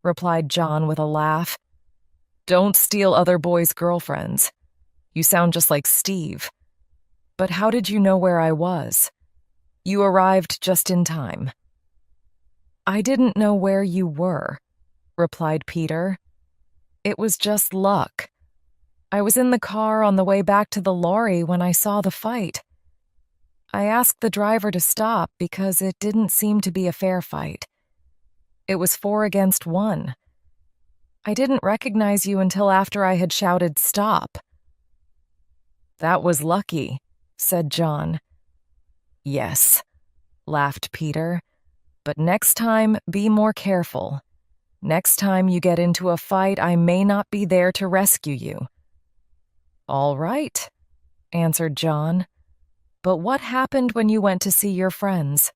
Speaker 1: replied John with a laugh. "Don't steal other boys' girlfriends. You sound just like Steve. But how did you know where I was? You arrived just in time." "I didn't know where you were," replied Peter. "It was just luck. I was in the car on the way back to the lorry when I saw the fight." I asked the driver to stop because it didn't seem to be a fair fight. It was 4 against 1. I didn't recognize you until after I had shouted, "Stop." That was lucky, said John. Yes, laughed Peter. But next time, be more careful. Next time you get into a fight, I may not be there to rescue you. All right, answered John. But what happened when you went to see your friends?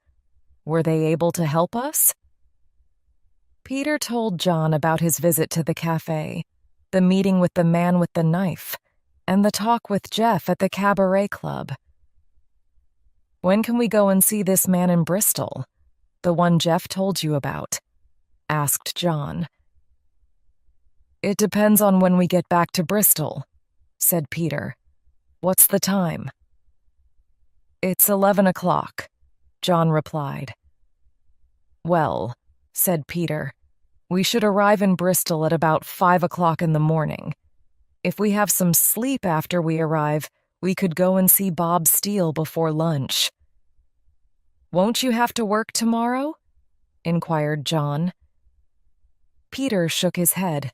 Speaker 1: Were they able to help us? Peter told John about his visit to the cafe, the meeting with the man with the knife, and the talk with Jeff at the cabaret club. When can we go and see this man in Bristol, the one Jeff told you about? Asked John. It depends on when we get back to Bristol, said Peter. What's the time? It's 11 o'clock, John replied. Well, said Peter, we should arrive in Bristol at about 5 o'clock in the morning. If we have some sleep after we arrive, we could go and see Bob Steele before lunch. Won't you have to work tomorrow? Inquired John. Peter shook his head.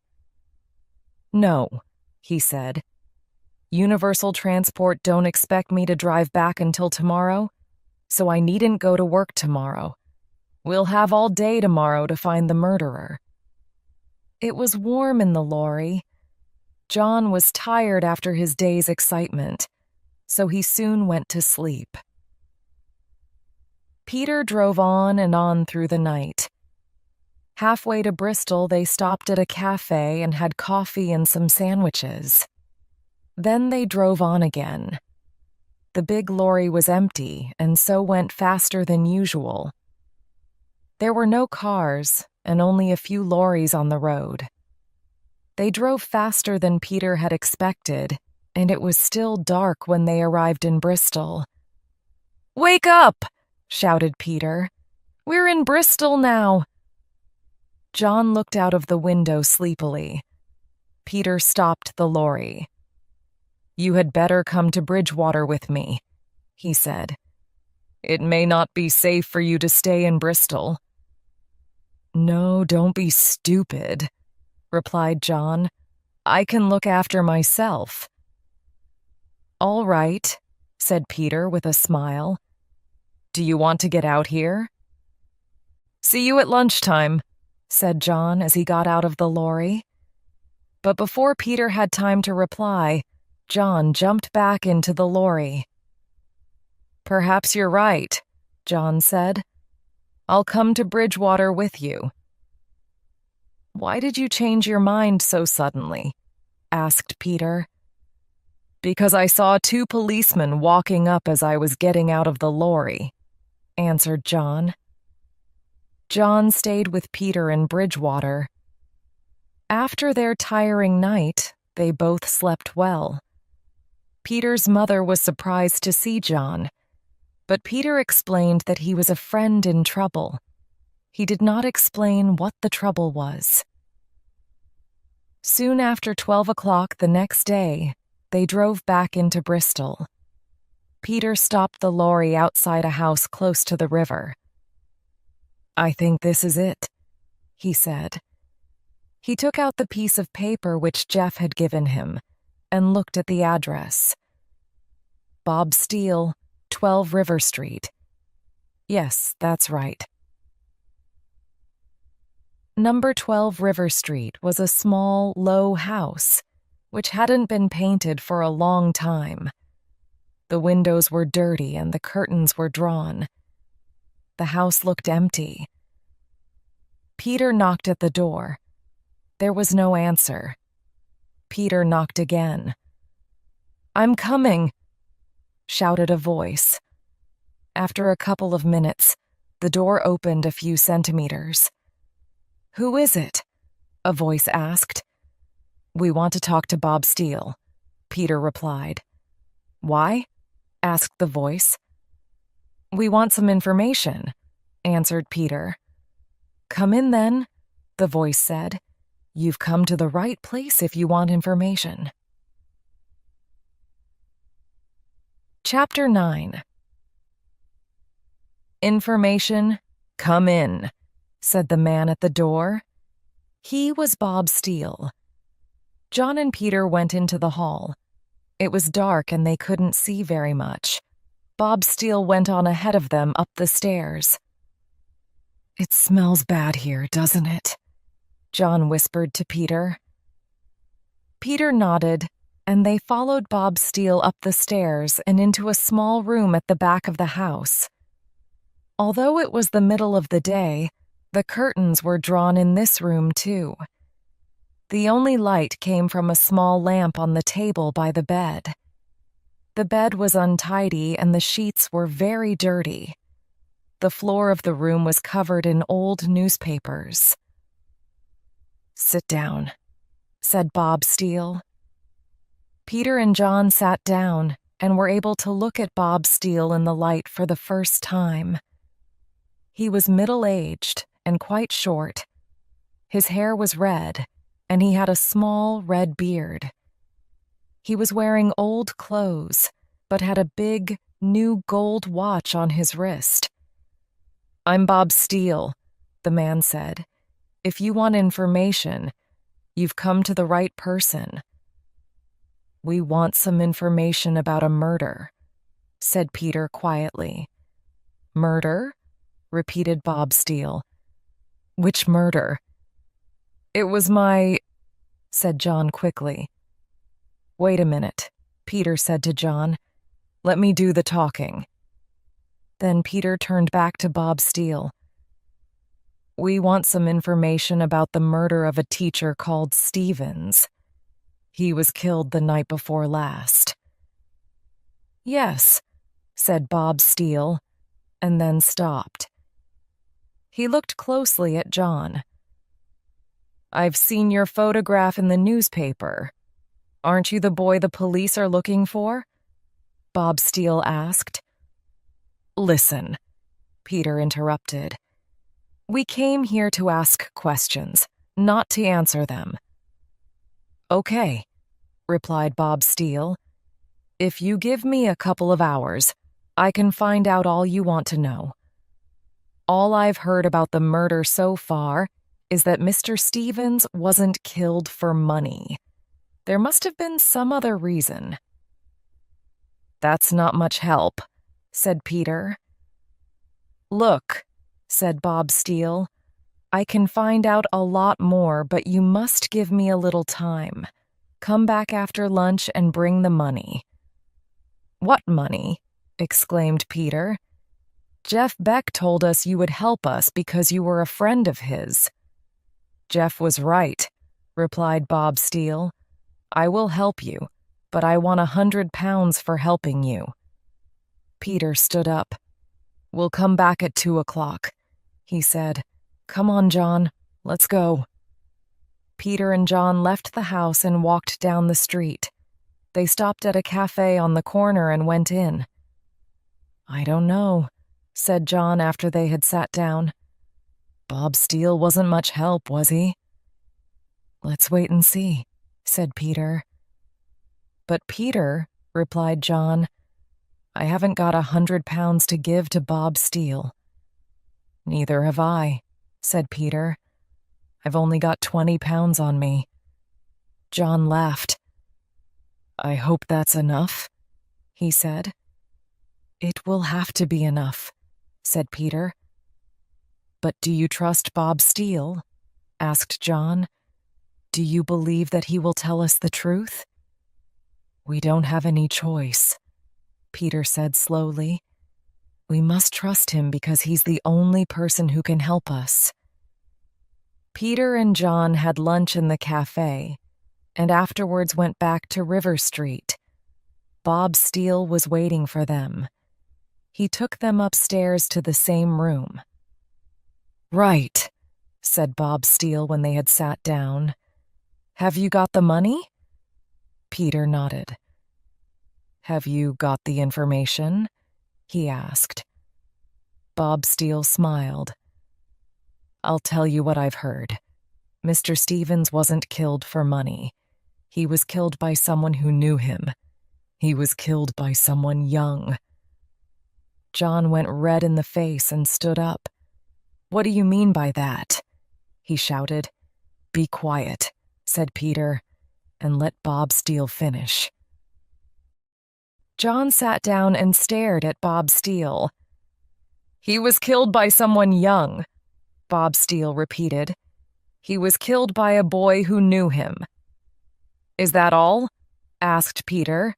Speaker 1: No, he said. Universal Transport don't expect me to drive back until tomorrow, so I needn't go to work tomorrow. We'll have all day tomorrow to find the murderer. It was warm in the lorry. John was tired after his day's excitement, so he soon went to sleep. Peter drove on and on through the night. Halfway to Bristol, they stopped at a cafe and had coffee and some sandwiches. Then they drove on again. The big lorry was empty and so went faster than usual. There were no cars and only a few lorries on the road. They drove faster than Peter had expected, and it was still dark when they arrived in Bristol. "Wake up!" shouted Peter. "We're in Bristol now." John looked out of the window sleepily. Peter stopped the lorry. "You had better come to Bridgewater with me," he said. "It may not be safe for you to stay in Bristol." "No, don't be stupid," replied John. "I can look after myself." "All right," said Peter with a smile. "Do you want to get out here?" "See you at lunchtime," said John as he got out of the lorry. But before Peter had time to reply, John jumped back into the lorry. "Perhaps you're right," John said. "I'll come to Bridgewater with you." "Why did you change your mind so suddenly?" asked Peter. "Because I saw 2 policemen walking up as I was getting out of the lorry," answered John. John stayed with Peter in Bridgewater. After their tiring night, they both slept well. Peter's mother was surprised to see John, but Peter explained that he was a friend in trouble. He did not explain what the trouble was. Soon after 12 o'clock the next day, they drove back into Bristol. Peter stopped the lorry outside a house close to the river. "I think this is it," he said. He took out the piece of paper which Jeff had given him and looked at the address. Bob Steele, 12 River Street. Yes, that's right. Number 12 River Street was a small, low house, which hadn't been painted for a long time. The windows were dirty and the curtains were drawn. The house looked empty. Peter knocked at the door. There was no answer. Peter knocked again. "I'm coming," shouted a voice. After a couple of minutes, the door opened a few centimeters. "Who is it?" a voice asked. "We want to talk to Bob Steele," Peter replied. "Why?" asked the voice. "We want some information," answered Peter. "Come in then," the voice said. "You've come to the right place if you want information." Chapter 9. "Information? Come in," said the man at the door. He was Bob Steele. John and Peter went into the hall. It was dark and they couldn't see very much. Bob Steele went on ahead of them up the stairs. "It smells bad here, doesn't it?" John whispered to Peter. Peter nodded, and they followed Bob Steele up the stairs and into a small room at the back of the house. Although it was the middle of the day, the curtains were drawn in this room too. The only light came from a small lamp on the table by the bed. The bed was untidy and the sheets were very dirty. The floor of the room was covered in old newspapers. "Sit down," said Bob Steele. Peter and John sat down and were able to look at Bob Steele in the light for the first time. He was middle-aged and quite short. His hair was red, and he had a small red beard. He was wearing old clothes, but had a big, new gold watch on his wrist. "I'm Bob Steele," the man said. "If you want information, you've come to the right person." "We want some information about a murder," said Peter quietly. "Murder?" repeated Bob Steele. "Which murder?" "It was said John quickly. "Wait a minute," Peter said to John. "Let me do the talking." Then Peter turned back to Bob Steele. "We want some information about the murder of a teacher called Stevens. He was killed the night before last." "Yes," said Bob Steele, and then stopped. He looked closely at John. "I've seen your photograph in the newspaper. Aren't you the boy the police are looking for?" Bob Steele asked. "Listen," Peter interrupted. "We came here to ask questions, not to answer them." "Okay," replied Bob Steele. "If you give me a couple of hours, I can find out all you want to know. All I've heard about the murder so far is that Mr. Stevens wasn't killed for money. There must have been some other reason." "That's not much help," said Peter. "Look," said Bob Steele, "I can find out a lot more, but you must give me a little time. Come back after lunch and bring the money." "What money?" exclaimed Peter. "Jeff Beck told us you would help us because you were a friend of his." "Jeff was right," replied Bob Steele. "I will help you, but I want £100 for helping you." Peter stood up. "We'll come back at 2:00, he said. "Come on, John, let's go." Peter and John left the house and walked down the street. They stopped at a cafe on the corner and went in. "I don't know," said John after they had sat down. "Bob Steele wasn't much help, was he?" "Let's wait and see," said Peter. "But Peter," replied John, "I haven't got £100 to give to Bob Steele." "Neither have I," said Peter. "I've only got £20 on me." John laughed. "I hope that's enough," he said. "It will have to be enough," said Peter. "But do you trust Bob Steele?" asked John. "Do you believe that he will tell us the truth?" "We don't have any choice," Peter said slowly. "We must trust him because he's the only person who can help us." Peter and John had lunch in the cafe, and afterwards went back to River Street. Bob Steele was waiting for them. He took them upstairs to the same room. "Right," said Bob Steele when they had sat down. "Have you got the money?" Peter nodded. "Have you got the information?" he asked. Bob Steele smiled. "I'll tell you what I've heard. Mr. Stevens wasn't killed for money. He was killed by someone who knew him. He was killed by someone young." John went red in the face and stood up. "What do you mean by that?" he shouted. "Be quiet," said Peter, "and let Bob Steele finish." John sat down and stared at Bob Steele. "He was killed by someone young," Bob Steele repeated. "He was killed by a boy who knew him." "Is that all?" asked Peter.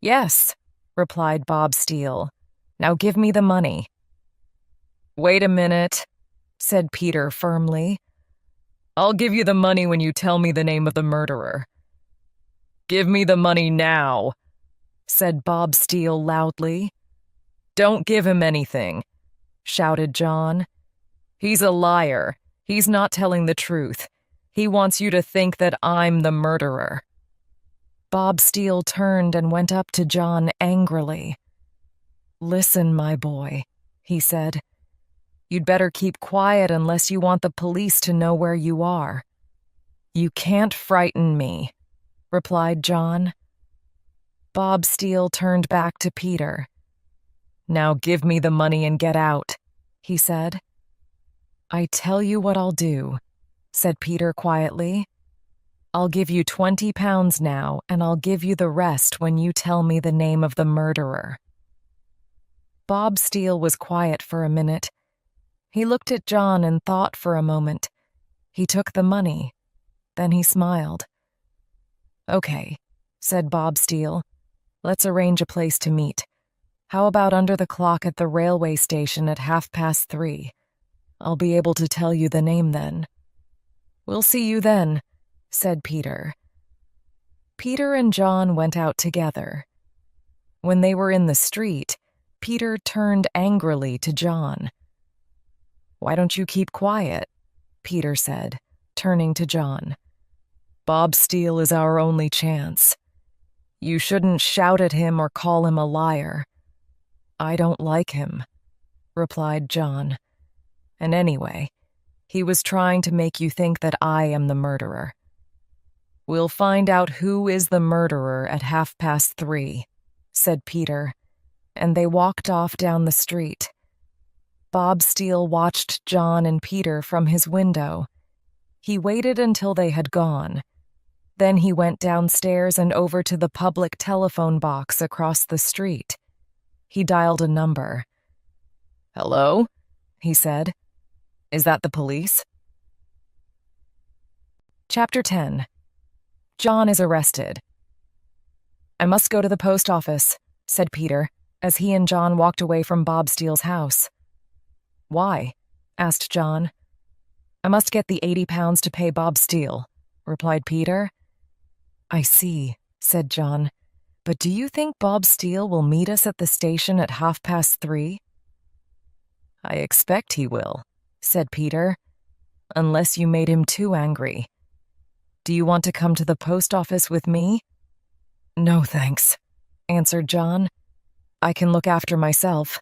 Speaker 1: "Yes," replied Bob Steele. "Now give me the money." "Wait a minute," said Peter firmly. "I'll give you the money when you tell me the name of the murderer." "Give me the money now," said Bob Steele loudly. "Don't give him anything," shouted John. "He's a liar. He's not telling the truth. He wants you to think that I'm the murderer." Bob Steele turned and went up to John angrily. "Listen, my boy," he said. "You'd better keep quiet unless you want the police to know where you are." "You can't frighten me," replied John. Bob Steele turned back to Peter. "Now give me the money and get out," he said. "I tell you what I'll do," said Peter quietly. "I'll give you 20 pounds now, and I'll give you the rest when you tell me the name of the murderer." Bob Steele was quiet for a minute. He looked at John and thought for a moment. He took the money. Then he smiled. "Okay," said Bob Steele. "Let's arrange a place to meet. How about under the clock at the railway station at 3:30? I'll be able to tell you the name then." "We'll see you then," said Peter. Peter and John went out together. When they were in the street, Peter turned angrily to John. "Why don't you keep quiet?" Peter said, turning to John. "Bob Steele is our only chance. You shouldn't shout at him or call him a liar." "I don't like him," replied John. "And anyway, he was trying to make you think that I am the murderer." "We'll find out who is the murderer at 3:30, said Peter, and they walked off down the street. Bob Steele watched John and Peter from his window. He waited until they had gone. Then he went downstairs and over to the public telephone box across the street. He dialed a number. "Hello?" he said. "Is that the police?" Chapter 10. John is arrested. "I must go to the post office," said Peter, as he and John walked away from Bob Steele's house. "Why?" asked John. "I must get the 80 pounds to pay Bob Steele," replied Peter. "I see," said John. "But do you think Bob Steele will meet us at the station at 3:30? "I expect he will," said Peter, "unless you made him too angry. Do you want to come to the post office with me?" "No, thanks," answered John. "I can look after myself.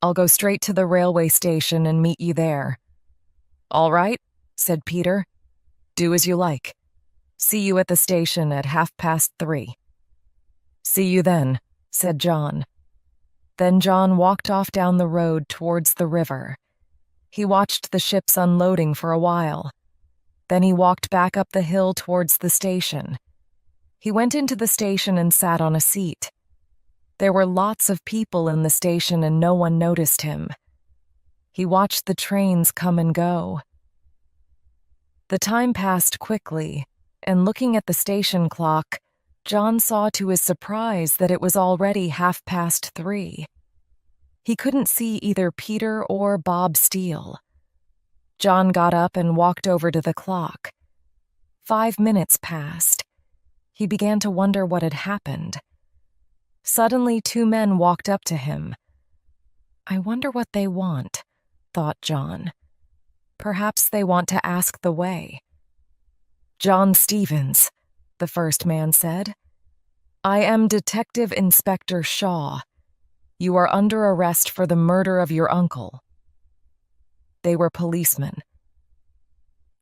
Speaker 1: I'll go straight to the railway station and meet you there." "All right," said Peter. "Do as you like. See you at the station at 3:30. "See you then," said John. Then John walked off down the road towards the river. He watched the ships unloading for a while. Then he walked back up the hill towards the station. He went into the station and sat on a seat. There were lots of people in the station and no one noticed him. He watched the trains come and go. The time passed quickly, and looking at the station clock, John saw to his surprise that it was already 3:30. He couldn't see either Peter or Bob Steele. John got up and walked over to the clock. 5 minutes passed. He began to wonder what had happened. Suddenly 2 men walked up to him. "I wonder what they want," thought John. "Perhaps they want to ask the way." "John Stevens," the first man said. "I am Detective Inspector Shaw. You are under arrest for the murder of your uncle." They were policemen.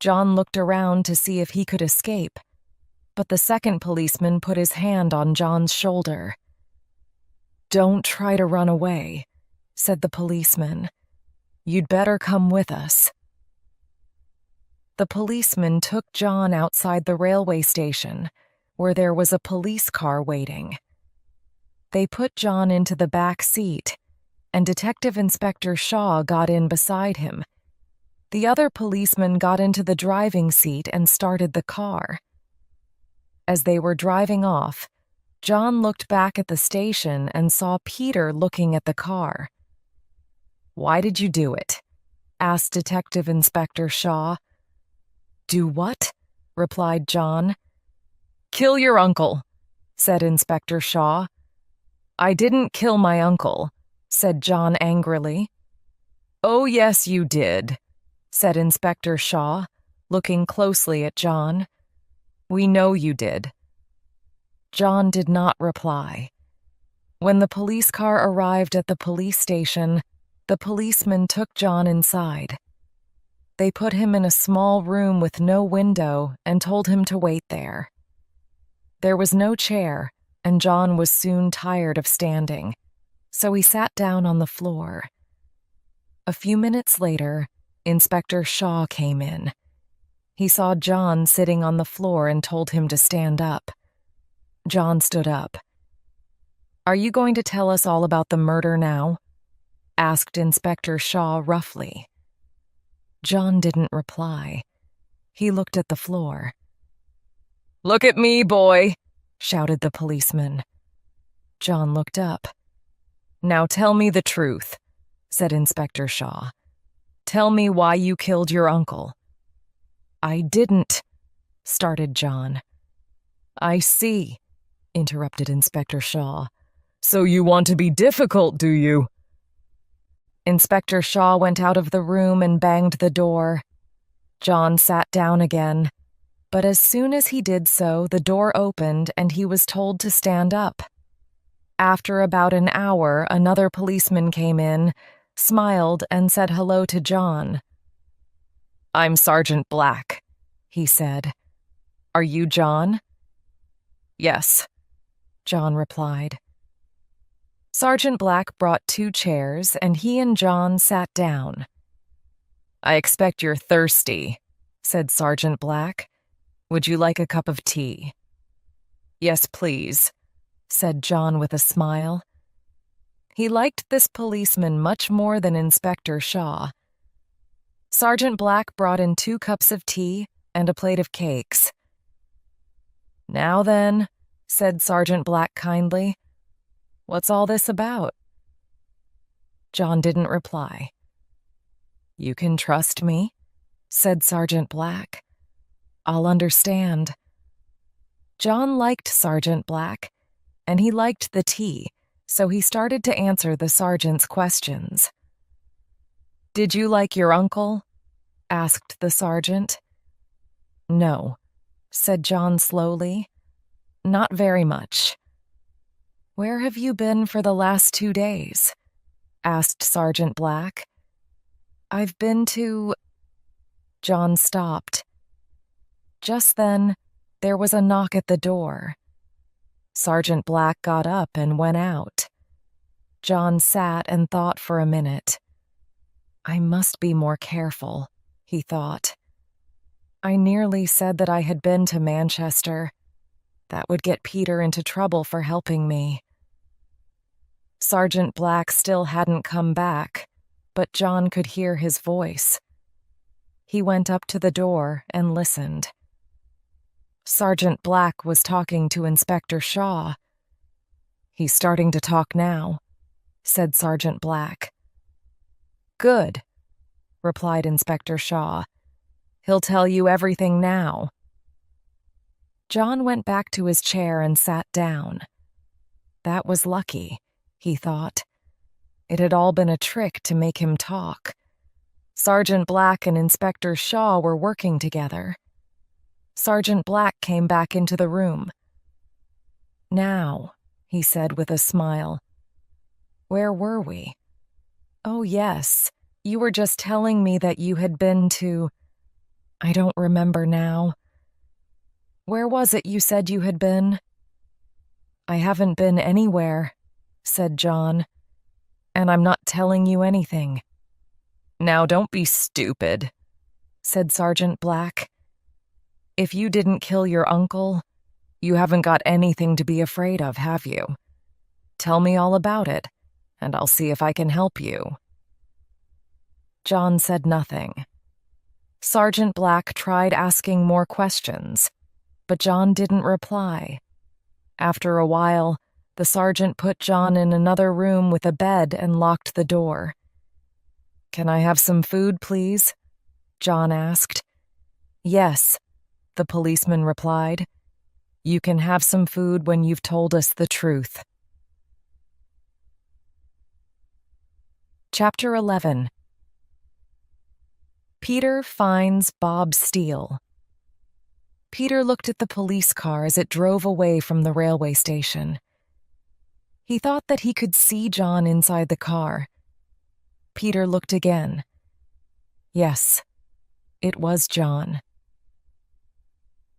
Speaker 1: John looked around to see if he could escape, but the second policeman put his hand on John's shoulder. "Don't try to run away," said the policeman. "You'd better come with us." The policeman took John outside the railway station, where there was a police car waiting. They put John into the back seat, and Detective Inspector Shaw got in beside him. The other policeman got into the driving seat and started the car. As they were driving off, John looked back at the station and saw Peter looking at the car. "Why did you do it?" asked Detective Inspector Shaw. "Do what?" replied John. "Kill your uncle," said Inspector Shaw. "I didn't kill my uncle," said John angrily. "Oh, yes, you did," said Inspector Shaw, looking closely at John. "We know you did." John did not reply. When the police car arrived at the police station, the policeman took John inside. They put him in a small room with no window and told him to wait there. There was no chair, and John was soon tired of standing, so he sat down on the floor. A few minutes later, Inspector Shaw came in. He saw John sitting on the floor and told him to stand up. John stood up. "Are you going to tell us all about the murder now?" asked Inspector Shaw roughly. John didn't reply. He looked at the floor. "Look at me, boy," shouted the policeman. John looked up. "Now tell me the truth," said Inspector Shaw. "Tell me why you killed your uncle." "I didn't," started John. "I see," interrupted Inspector Shaw. "So you want to be difficult, do you?" Inspector Shaw went out of the room and banged the door. John sat down again, but as soon as he did so, the door opened and he was told to stand up. After about an hour, another policeman came in, smiled, and said hello to John. "I'm Sergeant Black," he said. "Are you John?" "Yes," John replied. Sergeant Black brought 2 chairs, and he and John sat down. "I expect you're thirsty," said Sergeant Black. "Would you like a cup of tea?" "Yes, please," said John with a smile. He liked this policeman much more than Inspector Shaw. Sergeant Black brought in 2 cups of tea and a plate of cakes. "Now then," said Sergeant Black kindly, "what's all this about?" John didn't reply. "You can trust me," said Sergeant Black. "I'll understand." John liked Sergeant Black, and he liked the tea, so he started to answer the sergeant's questions. "Did you like your uncle?" asked the sergeant. "No," said John slowly. "Not very much." "Where have you been for the last 2 days?" asked Sergeant Black. "I've been to—" John stopped. Just then, there was a knock at the door. Sergeant Black got up and went out. John sat and thought for a minute. "I must be more careful," he thought. "I nearly said that I had been to Manchester. That would get Peter into trouble for helping me." Sergeant Black still hadn't come back, but John could hear his voice. He went up to the door and listened. Sergeant Black was talking to Inspector Shaw. "He's starting to talk now," said Sergeant Black. "Good," replied Inspector Shaw. "He'll tell you everything now." John went back to his chair and sat down. That was lucky, he thought. It had all been a trick to make him talk. Sergeant Black and Inspector Shaw were working together. Sergeant Black came back into the room. "Now," he said with a smile. "Where were we? Oh, yes, you were just telling me that you had been to— I don't remember now. Where was it you said you had been?" "I haven't been anywhere," said John. and I'm not telling you anything." "Now don't be stupid," said Sergeant Black. "If you didn't kill your uncle, you haven't got anything to be afraid of, have you? Tell me all about it, and I'll see if I can help you." John said nothing. Sergeant Black tried asking more questions, but John didn't reply. After a while, the sergeant put John in another room with a bed and locked the door. "Can I have some food, please?" John asked. "Yes," the policeman replied. "You can have some food when you've told us the truth." Chapter 11. Peter finds Bob Steele. Peter looked at the police car as it drove away from the railway station. He thought that he could see John inside the car. Peter looked again. Yes, it was John.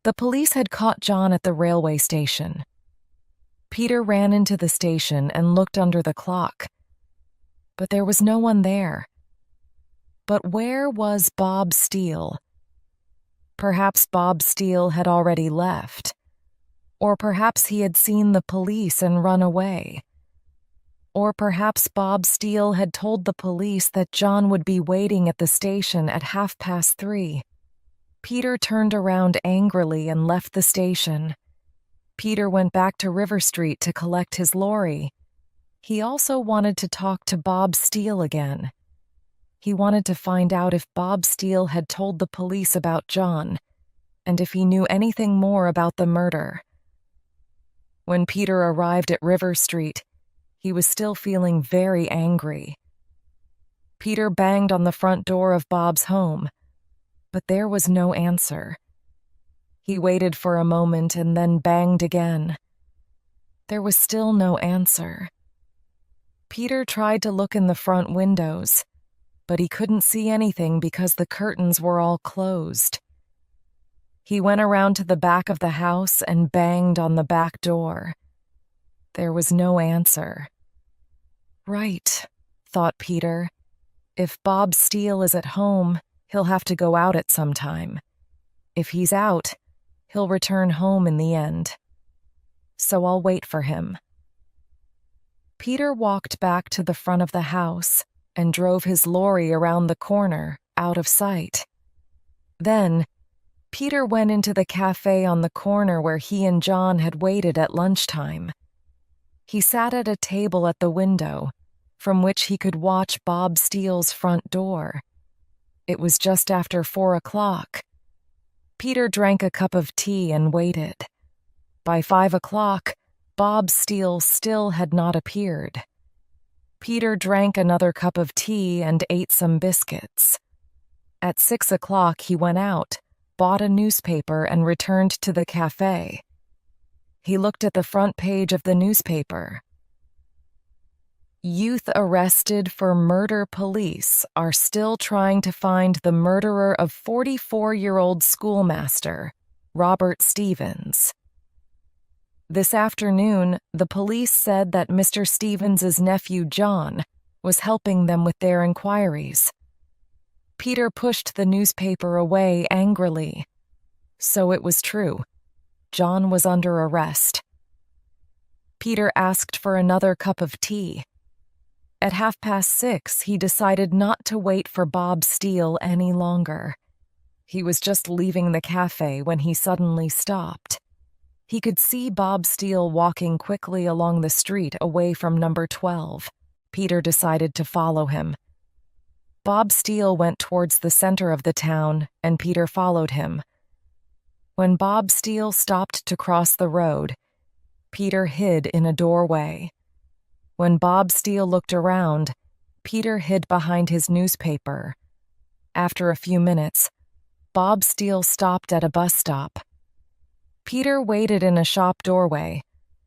Speaker 1: The police had caught John at the railway station. Peter ran into the station and looked under the clock, but there was no one there. But where was Bob Steele? Perhaps Bob Steele had already left, or perhaps he had seen the police and run away. Or perhaps Bob Steele had told the police that John would be waiting at the station at 3:30. Peter turned around angrily and left the station. Peter went back to River Street to collect his lorry. He also wanted to talk to Bob Steele again. He wanted to find out if Bob Steele had told the police about John, and if he knew anything more about the murder. When Peter arrived at River Street, he was still feeling very angry. Peter banged on the front door of Bob's home, but there was no answer. He waited for a moment and then banged again. There was still no answer. Peter tried to look in the front windows, but he couldn't see anything because the curtains were all closed. He went around to the back of the house and banged on the back door. There was no answer. Right, thought Peter. If Bob Steele is at home, he'll have to go out at some time. If he's out, he'll return home in the end. So I'll wait for him. Peter walked back to the front of the house and drove his lorry around the corner, out of sight. Then, Peter went into the cafe on the corner where he and John had waited at lunchtime. He sat at a table at the window, from which he could watch Bob Steele's front door. It was just after 4 o'clock. Peter drank a cup of tea and waited. By 5 o'clock, Bob Steele still had not appeared. Peter drank another cup of tea and ate some biscuits. At 6 o'clock, he went out, bought a newspaper, and returned to the cafe. He looked at the front page of the newspaper. Youth arrested for murder. Police are still trying to find the murderer of 44-year-old schoolmaster, Robert Stevens. This afternoon, the police said that Mr. Stevens's nephew John was helping them with their inquiries. Peter pushed the newspaper away angrily. So it was true. John was under arrest. Peter asked for another cup of tea. At 6:30, he decided not to wait for Bob Steele any longer. He was just leaving the cafe when he suddenly stopped. He could see Bob Steele walking quickly along the street away from number 12. Peter decided to follow him. Bob Steele went towards the center of the town, and Peter followed him. When Bob Steele stopped to cross the road, Peter hid in a doorway. When Bob Steele looked around, Peter hid behind his newspaper. After a few minutes, Bob Steele stopped at a bus stop. Peter waited in a shop doorway,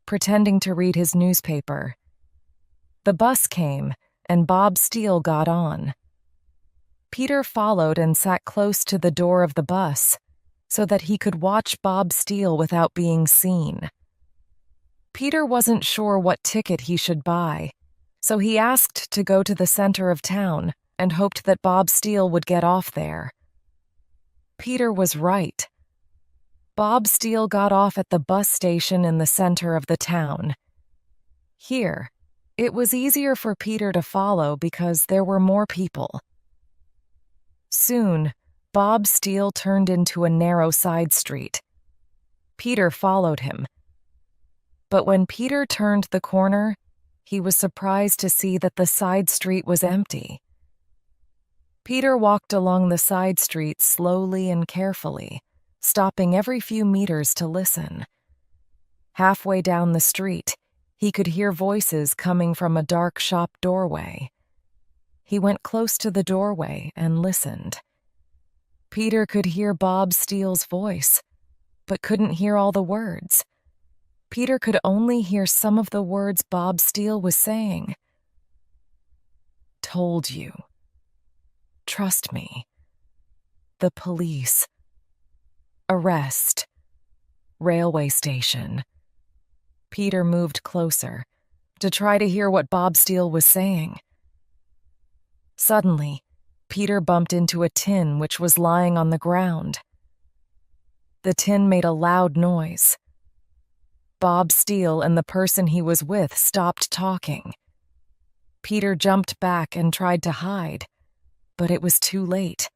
Speaker 1: pretending to read his newspaper. The bus came, and Bob Steele got on. Peter followed and sat close to the door of the bus so that he could watch Bob Steele without being seen. Peter wasn't sure what ticket he should buy, So he asked to go to the center of town and hoped that Bob Steele would get off there. Peter was right. Bob Steele got off at the bus station in the center of the town. Here, it was easier for Peter to follow because there were more people. Soon, Bob Steele turned into a narrow side street. Peter followed him. But when Peter turned the corner, he was surprised to see that the side street was empty. Peter walked along the side street slowly and carefully, stopping every few meters to listen. Halfway down the street, he could hear voices coming from a dark shop doorway. He went close to the doorway and listened. Peter could hear Bob Steele's voice, but couldn't hear all the words. Peter could only hear some of the words Bob Steele was saying. Told you. Trust me. The police. Arrest. Railway station. Peter moved closer to try to hear what Bob Steele was saying. Suddenly, Peter bumped into a tin which was lying on the ground. The tin made a loud noise. Bob Steele and the person he was with stopped talking. Peter jumped back and tried to hide, but it was too late.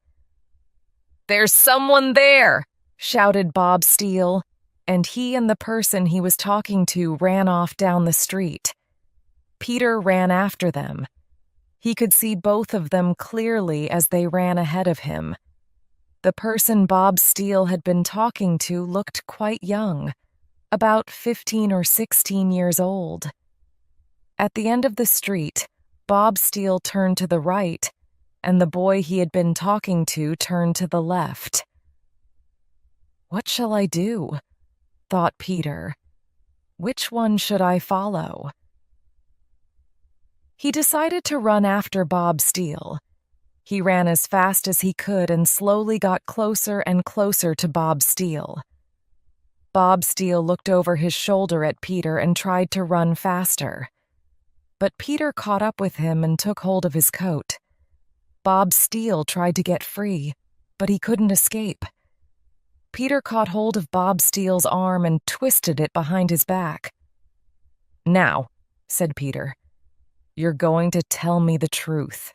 Speaker 1: "There's someone there!" shouted Bob Steele, and he and the person he was talking to ran off down the street. Peter ran after them. He could see both of them clearly as they ran ahead of him. The person Bob Steele had been talking to looked quite young, about 15 or 16 years old. At the end of the street, Bob Steele turned to the right, and the boy he had been talking to turned to the left. "What shall I do?" thought Peter. "Which one should I follow?" He decided to run after Bob Steele. He ran as fast as he could and slowly got closer and closer to Bob Steele. Bob Steele looked over his shoulder at Peter and tried to run faster. But Peter caught up with him and took hold of his coat. Bob Steele tried to get free, but he couldn't escape. Peter caught hold of Bob Steele's arm and twisted it behind his back. "Now," said Peter, "you're going to tell me the truth."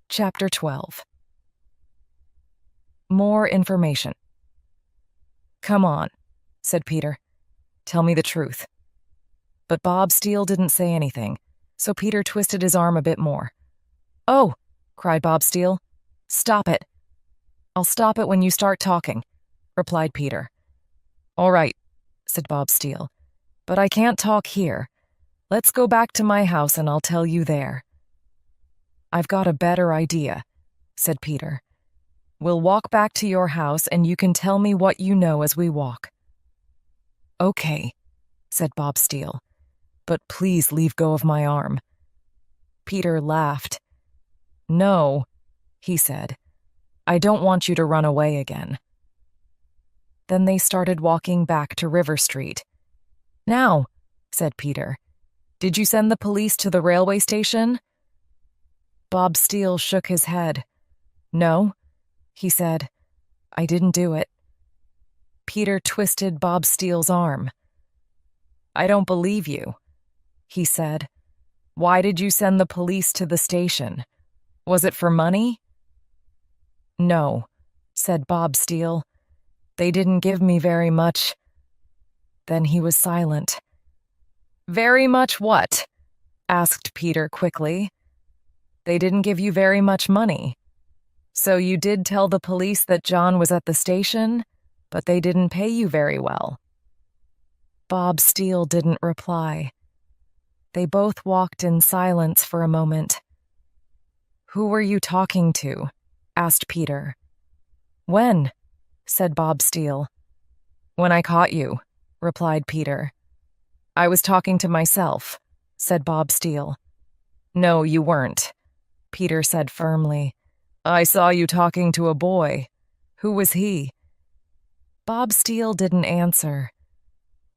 Speaker 1: Chapter 12. More information. "Come on," said Peter. "Tell me the truth." But Bob Steele didn't say anything, so Peter twisted his arm a bit more. "Oh," cried Bob Steele. "Stop it." "I'll stop it when you start talking," replied Peter. "All right," said Bob Steele, "but I can't talk here. Let's go back to my house and I'll tell you there." "I've got a better idea," said Peter. "We'll walk back to your house and you can tell me what you know as we walk." "Okay," said Bob Steele, "but please leave go of my arm." Peter laughed. "No," he said. "I don't want you to run away again." Then they started walking back to River Street. "Now," said Peter, "did you send the police to the railway station?" Bob Steele shook his head. "No," he said. "I didn't do it." Peter twisted Bob Steele's arm. "I don't believe you," he said. "Why did you send the police to the station? Was it for money?" "No," said Bob Steele. "They didn't give me very much." Then he was silent. "Very much what?" asked Peter quickly. "They didn't give you very much money. So you did tell the police that John was at the station, but they didn't pay you very well." Bob Steele didn't reply. They both walked in silence for a moment. "Who were you talking to?" asked Peter. "When?" said Bob Steele. "When I caught you," replied Peter. "I was talking to myself," said Bob Steele. "No, you weren't," Peter said firmly. "I saw you talking to a boy. Who was he?" Bob Steele didn't answer.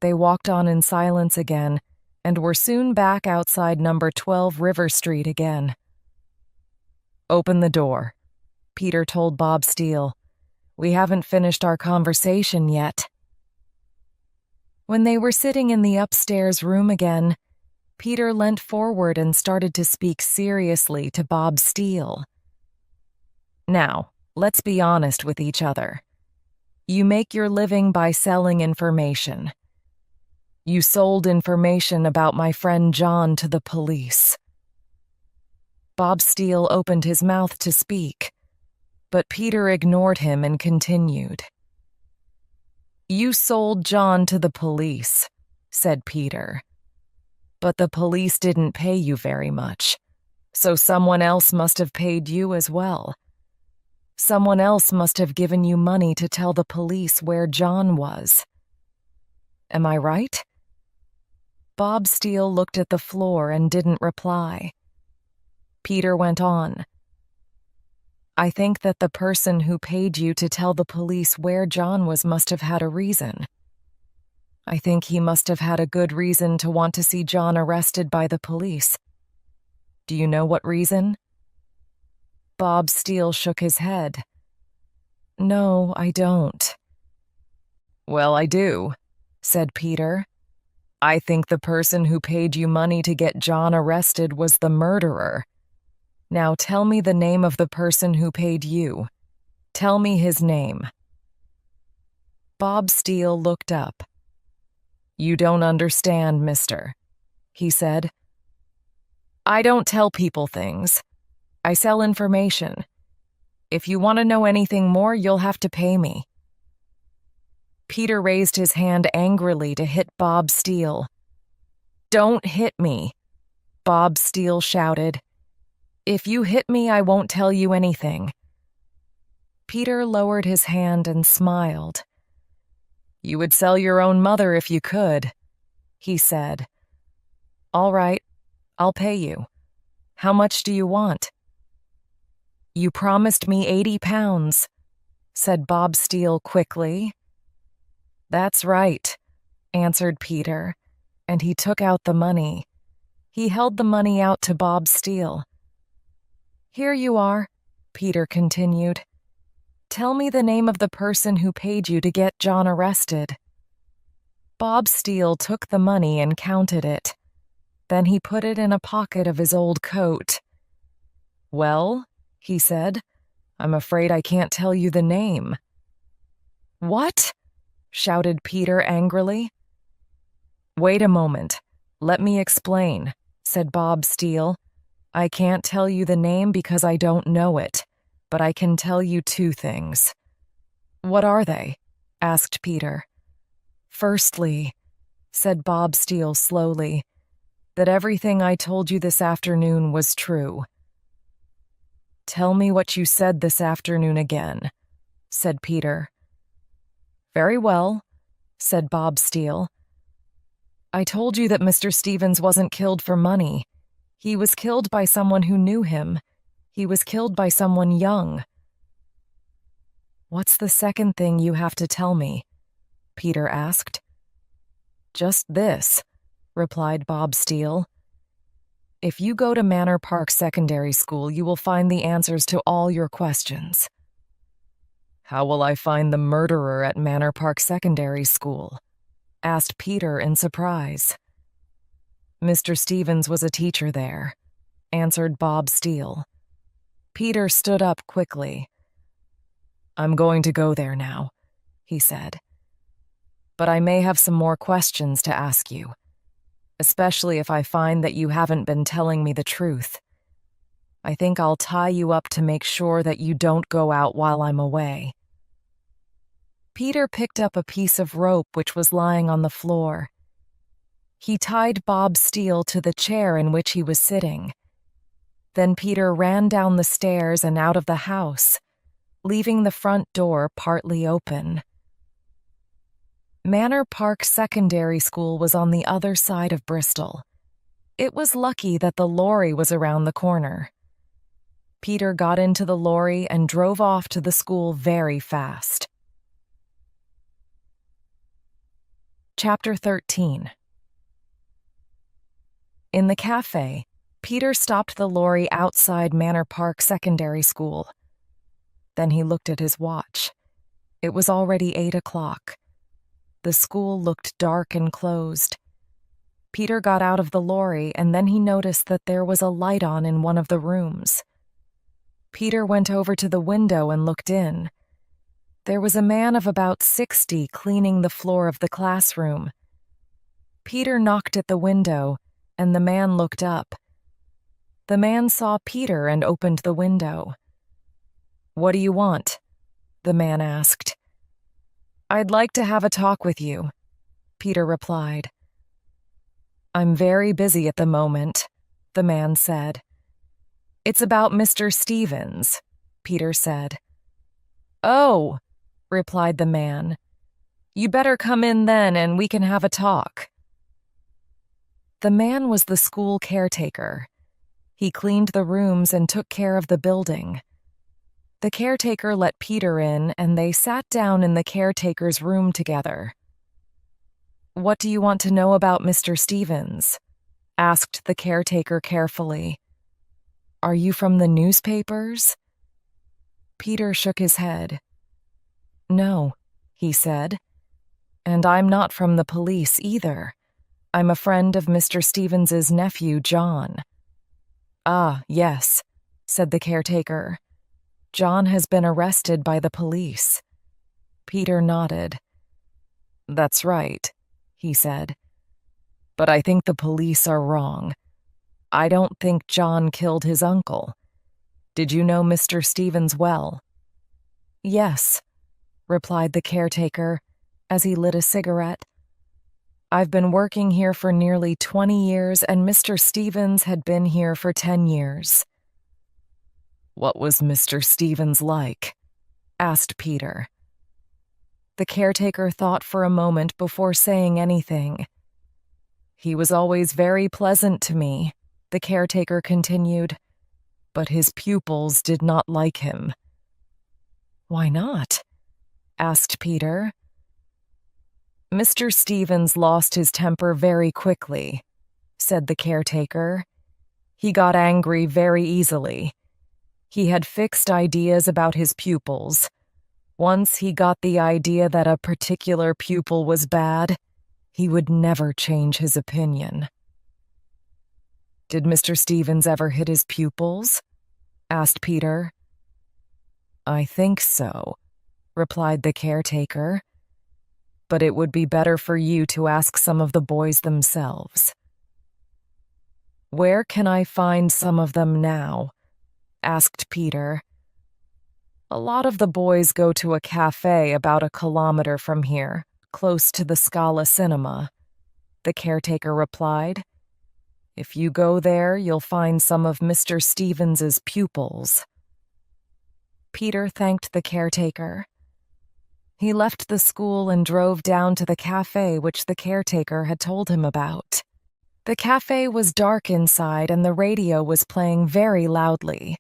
Speaker 1: They walked on in silence again, and were soon back outside number 12 River Street again. "Open the door," Peter told Bob Steele. "We haven't finished our conversation yet." When they were sitting in the upstairs room again, Peter leant forward and started to speak seriously to Bob Steele. "Now, let's be honest with each other. You make your living by selling information. You sold information about my friend John to the police." Bob Steele opened his mouth to speak, but Peter ignored him and continued. "You sold John to the police," said Peter. "But the police didn't pay you very much, so someone else must have paid you as well. Someone else must have given you money to tell the police where John was. Am I right?" Bob Steele looked at the floor and didn't reply. Peter went on. "I think that the person who paid you to tell the police where John was must have had a reason. I think he must have had a good reason to want to see John arrested by the police. Do you know what reason?" Bob Steele shook his head. "No, I don't." "Well, I do," said Peter. "I think the person who paid you money to get John arrested was the murderer. Now tell me the name of the person who paid you. Tell me his name." Bob Steele looked up. "You don't understand, mister," he said. "I don't tell people things. I sell information. If you want to know anything more, you'll have to pay me." Peter raised his hand angrily to hit Bob Steele. "Don't hit me," Bob Steele shouted. "If you hit me, I won't tell you anything." Peter lowered his hand and smiled. "You would sell your own mother if you could," he said. "All right, I'll pay you. How much do you want?" "You promised me 80 pounds, said Bob Steele quickly. "That's right," answered Peter, and he took out the money. He held the money out to Bob Steele. "Here you are," Peter continued. "Tell me the name of the person who paid you to get John arrested." Bob Steele took the money and counted it. Then he put it in a pocket of his old coat. "Well," he said, "I'm afraid I can't tell you the name." "What?" shouted Peter angrily. "Wait a moment. Let me explain," said Bob Steele. "I can't tell you the name because I don't know it, but I can tell you two things." "What are they?" asked Peter. "Firstly," said Bob Steele slowly, "that everything I told you this afternoon was true." "Tell me what you said this afternoon again," said Peter. "Very well," said Bob Steele. "I told you that Mr. Stevens wasn't killed for money. He was killed by someone who knew him. He was killed by someone young." "What's the second thing you have to tell me?" Peter asked. "Just this," replied Bob Steele. "If you go to Manor Park Secondary School, you will find the answers to all your questions." "How will I find the murderer at Manor Park Secondary School?" asked Peter in surprise. "Mr. Stevens was a teacher there," answered Bob Steele. Peter stood up quickly. "I'm going to go there now," he said. "But I may have some more questions to ask you, especially if I find that you haven't been telling me the truth. I think I'll tie you up to make sure that you don't go out while I'm away." Peter picked up a piece of rope which was lying on the floor. He tied Bob Steele to the chair in which he was sitting. Then Peter ran down the stairs and out of the house, leaving the front door partly open. Manor Park Secondary School was on the other side of Bristol. It was lucky that the lorry was around the corner. Peter got into the lorry and drove off to the school very fast. Chapter 13. In the cafe, Peter stopped the lorry outside Manor Park Secondary School. Then he looked at his watch. It was already 8 o'clock. The school looked dark and closed. Peter got out of the lorry, and then he noticed that there was a light on in one of the rooms. Peter went over to the window and looked in. There was a man of about 60 cleaning the floor of the classroom. Peter knocked at the window, and the man looked up. The man saw Peter and opened the window. "What do you want?" the man asked. "I'd like to have a talk with you," Peter replied. "I'm very busy at the moment," the man said. "It's about Mr. Stevens," Peter said. "Oh," replied the man. "You better come in then and we can have a talk." The man was the school caretaker. He cleaned the rooms and took care of the building. The caretaker let Peter in, and they sat down in the caretaker's room together. "What do you want to know about Mr. Stevens?" asked the caretaker carefully. "Are you from the newspapers?" Peter shook his head. "No," he said. "And I'm not from the police either. I'm a friend of Mr. Stevens's nephew, John." "Ah, yes," said the caretaker. "John has been arrested by the police." Peter nodded. "That's right," he said. "But I think the police are wrong. I don't think John killed his uncle. Did you know Mr. Stevens well?" "Yes," replied the caretaker as he lit a cigarette. "I've been working here for nearly 20 years, and Mr. Stevens had been here for 10 years. "What was Mr. Stevens like?" asked Peter. The caretaker thought for a moment before saying anything. "He was always very pleasant to me," the caretaker continued, "but his pupils did not like him." "Why not?" asked Peter. "Mr. Stevens lost his temper very quickly," said the caretaker. "He got angry very easily. He had fixed ideas about his pupils. Once he got the idea that a particular pupil was bad, he would never change his opinion." "Did Mr. Stevens ever hit his pupils?" asked Peter. "I think so," replied the caretaker. "But it would be better for you to ask some of the boys themselves." "Where can I find some of them now?" asked Peter. "A lot of the boys go to a cafe about 1 kilometer from here, close to the Scala Cinema," the caretaker replied. "If you go there, you'll find some of Mr. Stevens's pupils." Peter thanked the caretaker. He left the school and drove down to the cafe which the caretaker had told him about. The cafe was dark inside, and the radio was playing very loudly.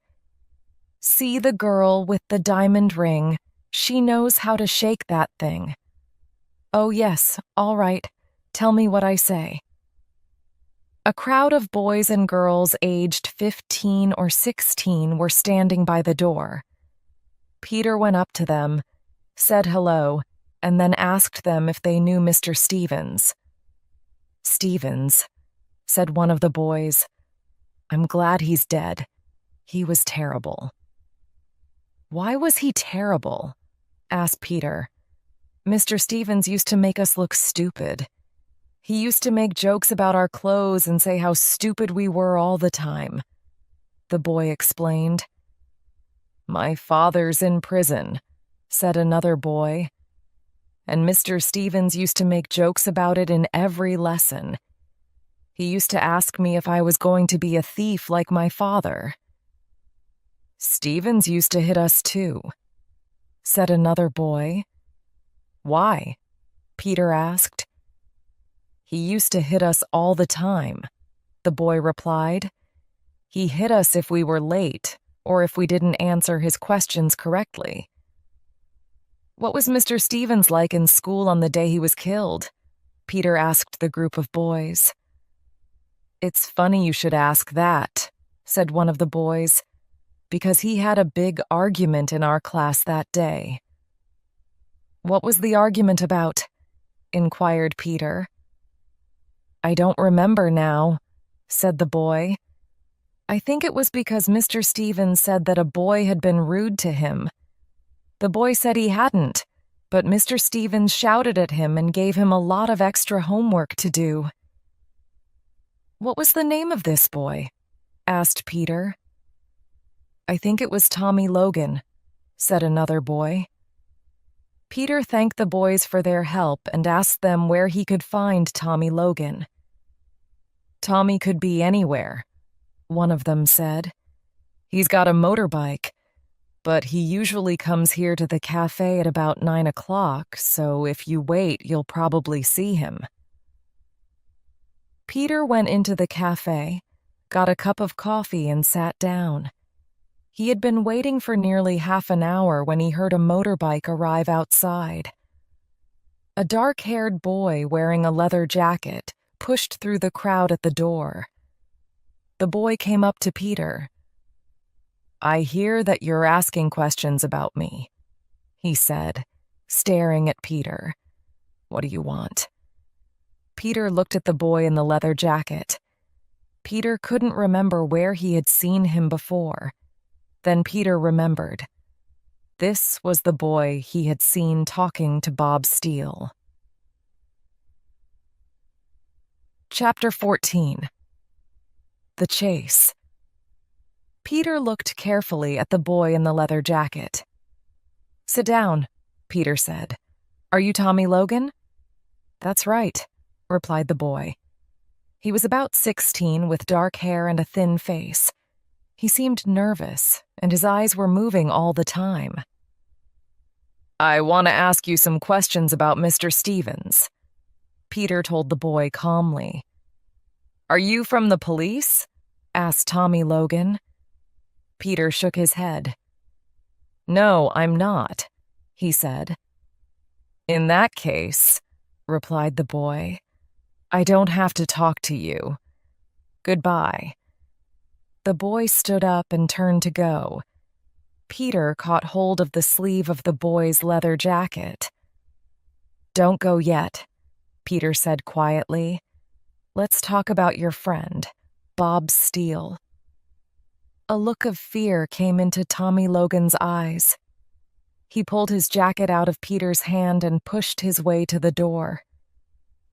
Speaker 1: "See the girl with the diamond ring. She knows how to shake that thing." "Oh, yes, all right. Tell me what I say." A crowd of boys and girls aged 15 or 16 were standing by the door. Peter went up to them, said hello, and then asked them if they knew Mr. Stevens. "Stevens," said one of the boys. "I'm glad he's dead. He was terrible." "Why was he terrible?" asked Peter. "Mr. Stevens used to make us look stupid. He used to make jokes about our clothes and say how stupid we were all the time," the boy explained. "My father's in prison," said another boy. "And Mr. Stevens used to make jokes about it in every lesson. He used to ask me if I was going to be a thief like my father." "Stevens used to hit us too," said another boy. "Why?" Peter asked. "He used to hit us all the time," the boy replied. "He hit us if we were late or if we didn't answer his questions correctly." "What was Mr. Stevens like in school on the day he was killed?" Peter asked the group of boys. "It's funny you should ask that," said one of the boys, "because he had a big argument in our class that day." "What was the argument about?" inquired Peter. "I don't remember now," said the boy. "I think it was because Mr. Stevens said that a boy had been rude to him. The boy said he hadn't, but Mr. Stevens shouted at him and gave him a lot of extra homework to do." "What was the name of this boy?" asked Peter. "I think it was Tommy Logan," said another boy. Peter thanked the boys for their help and asked them where he could find Tommy Logan. "Tommy could be anywhere," one of them said. "He's got a motorbike, but he usually comes here to the cafe at about 9 o'clock, so if you wait, you'll probably see him." Peter went into the cafe, got a cup of coffee, and sat down. He had been waiting for nearly half an hour when he heard a motorbike arrive outside. A dark-haired boy wearing a leather jacket pushed through the crowd at the door. The boy came up to Peter. "I hear that you're asking questions about me," he said, staring at Peter. "What do you want?" Peter looked at the boy in the leather jacket. Peter couldn't remember where he had seen him before. Then Peter remembered. This was the boy he had seen talking to Bob Steele. Chapter 14. The Chase. Peter looked carefully at the boy in the leather jacket. "Sit down," Peter said. "Are you Tommy Logan?" "That's right," replied the boy. He was about 16 with dark hair and a thin face. He seemed nervous, and his eyes were moving all the time. "I want to ask you some questions about Mr. Stevens," Peter told the boy calmly. "Are you from the police?" asked Tommy Logan. Peter shook his head. "No, I'm not," he said. "In that case," replied the boy, "I don't have to talk to you. Goodbye." The boy stood up and turned to go. Peter caught hold of the sleeve of the boy's leather jacket. "Don't go yet," Peter said quietly. "Let's talk about your friend, Bob Steele." A look of fear came into Tommy Logan's eyes. He pulled his jacket out of Peter's hand and pushed his way to the door.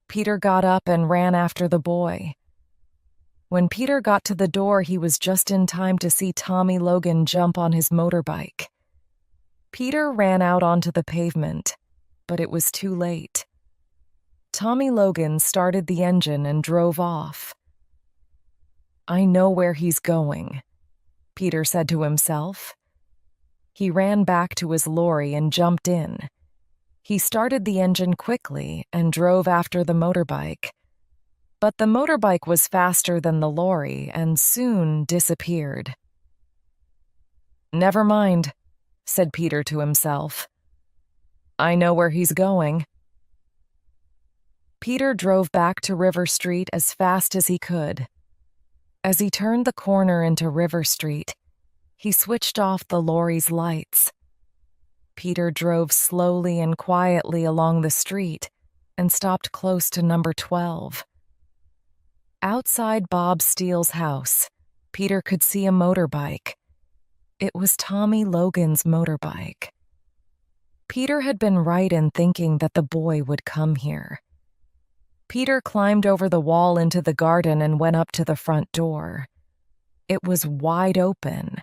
Speaker 1: Peter got up and ran after the boy. When Peter got to the door, he was just in time to see Tommy Logan jump on his motorbike. Peter ran out onto the pavement, but it was too late. Tommy Logan started the engine and drove off. "I know where he's going," Peter said to himself. He ran back to his lorry and jumped in. He started the engine quickly and drove after the motorbike. But the motorbike was faster than the lorry and soon disappeared. "Never mind," said Peter to himself. "I know where he's going." Peter drove back to River Street as fast as he could. As he turned the corner into River Street, he switched off the lorry's lights. Peter drove slowly and quietly along the street and stopped close to number 12. Outside Bob Steele's house, Peter could see a motorbike. It was Tommy Logan's motorbike. Peter had been right in thinking that the boy would come here. Peter climbed over the wall into the garden and went up to the front door. It was wide open.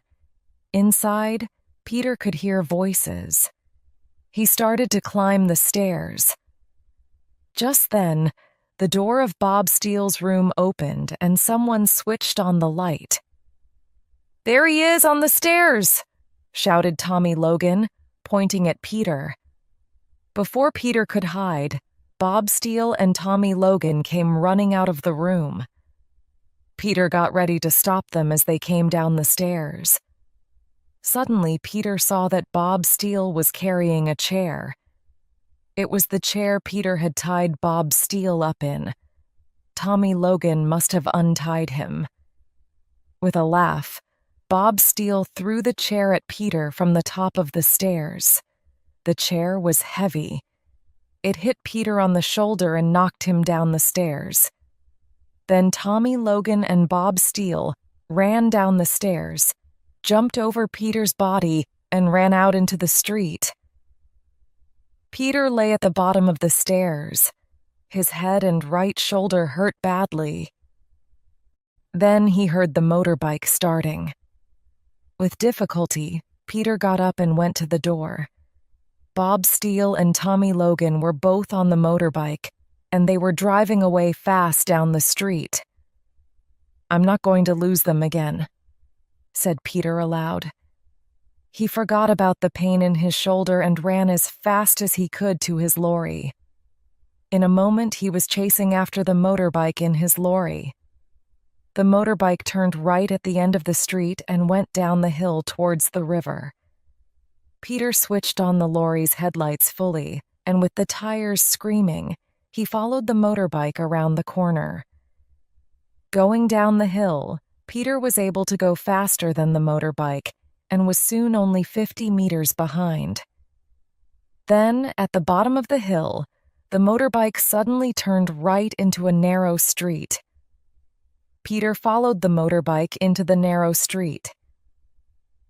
Speaker 1: Inside, Peter could hear voices. He started to climb the stairs. Just then, the door of Bob Steele's room opened and someone switched on the light. "There he is on the stairs!" shouted Tommy Logan, pointing at Peter. Before Peter could hide, Bob Steele and Tommy Logan came running out of the room. Peter got ready to stop them as they came down the stairs. Suddenly, Peter saw that Bob Steele was carrying a chair. It was the chair Peter had tied Bob Steele up in. Tommy Logan must have untied him. With a laugh, Bob Steele threw the chair at Peter from the top of the stairs. The chair was heavy. It hit Peter on the shoulder and knocked him down the stairs. Then Tommy Logan and Bob Steele ran down the stairs, jumped over Peter's body, and ran out into the street. Peter lay at the bottom of the stairs. His head and right shoulder hurt badly. Then he heard the motorbike starting. With difficulty, Peter got up and went to the door. Bob Steele and Tommy Logan were both on the motorbike, and they were driving away fast down the street. "I'm not going to lose them again," said Peter aloud. He forgot about the pain in his shoulder and ran as fast as he could to his lorry. In a moment, he was chasing after the motorbike in his lorry. The motorbike turned right at the end of the street and went down the hill towards the river. Peter switched on the lorry's headlights fully, and with the tires screaming, he followed the motorbike around the corner. Going down the hill, Peter was able to go faster than the motorbike and was soon only 50 meters behind. Then, at the bottom of the hill, the motorbike suddenly turned right into a narrow street. Peter followed the motorbike into the narrow street.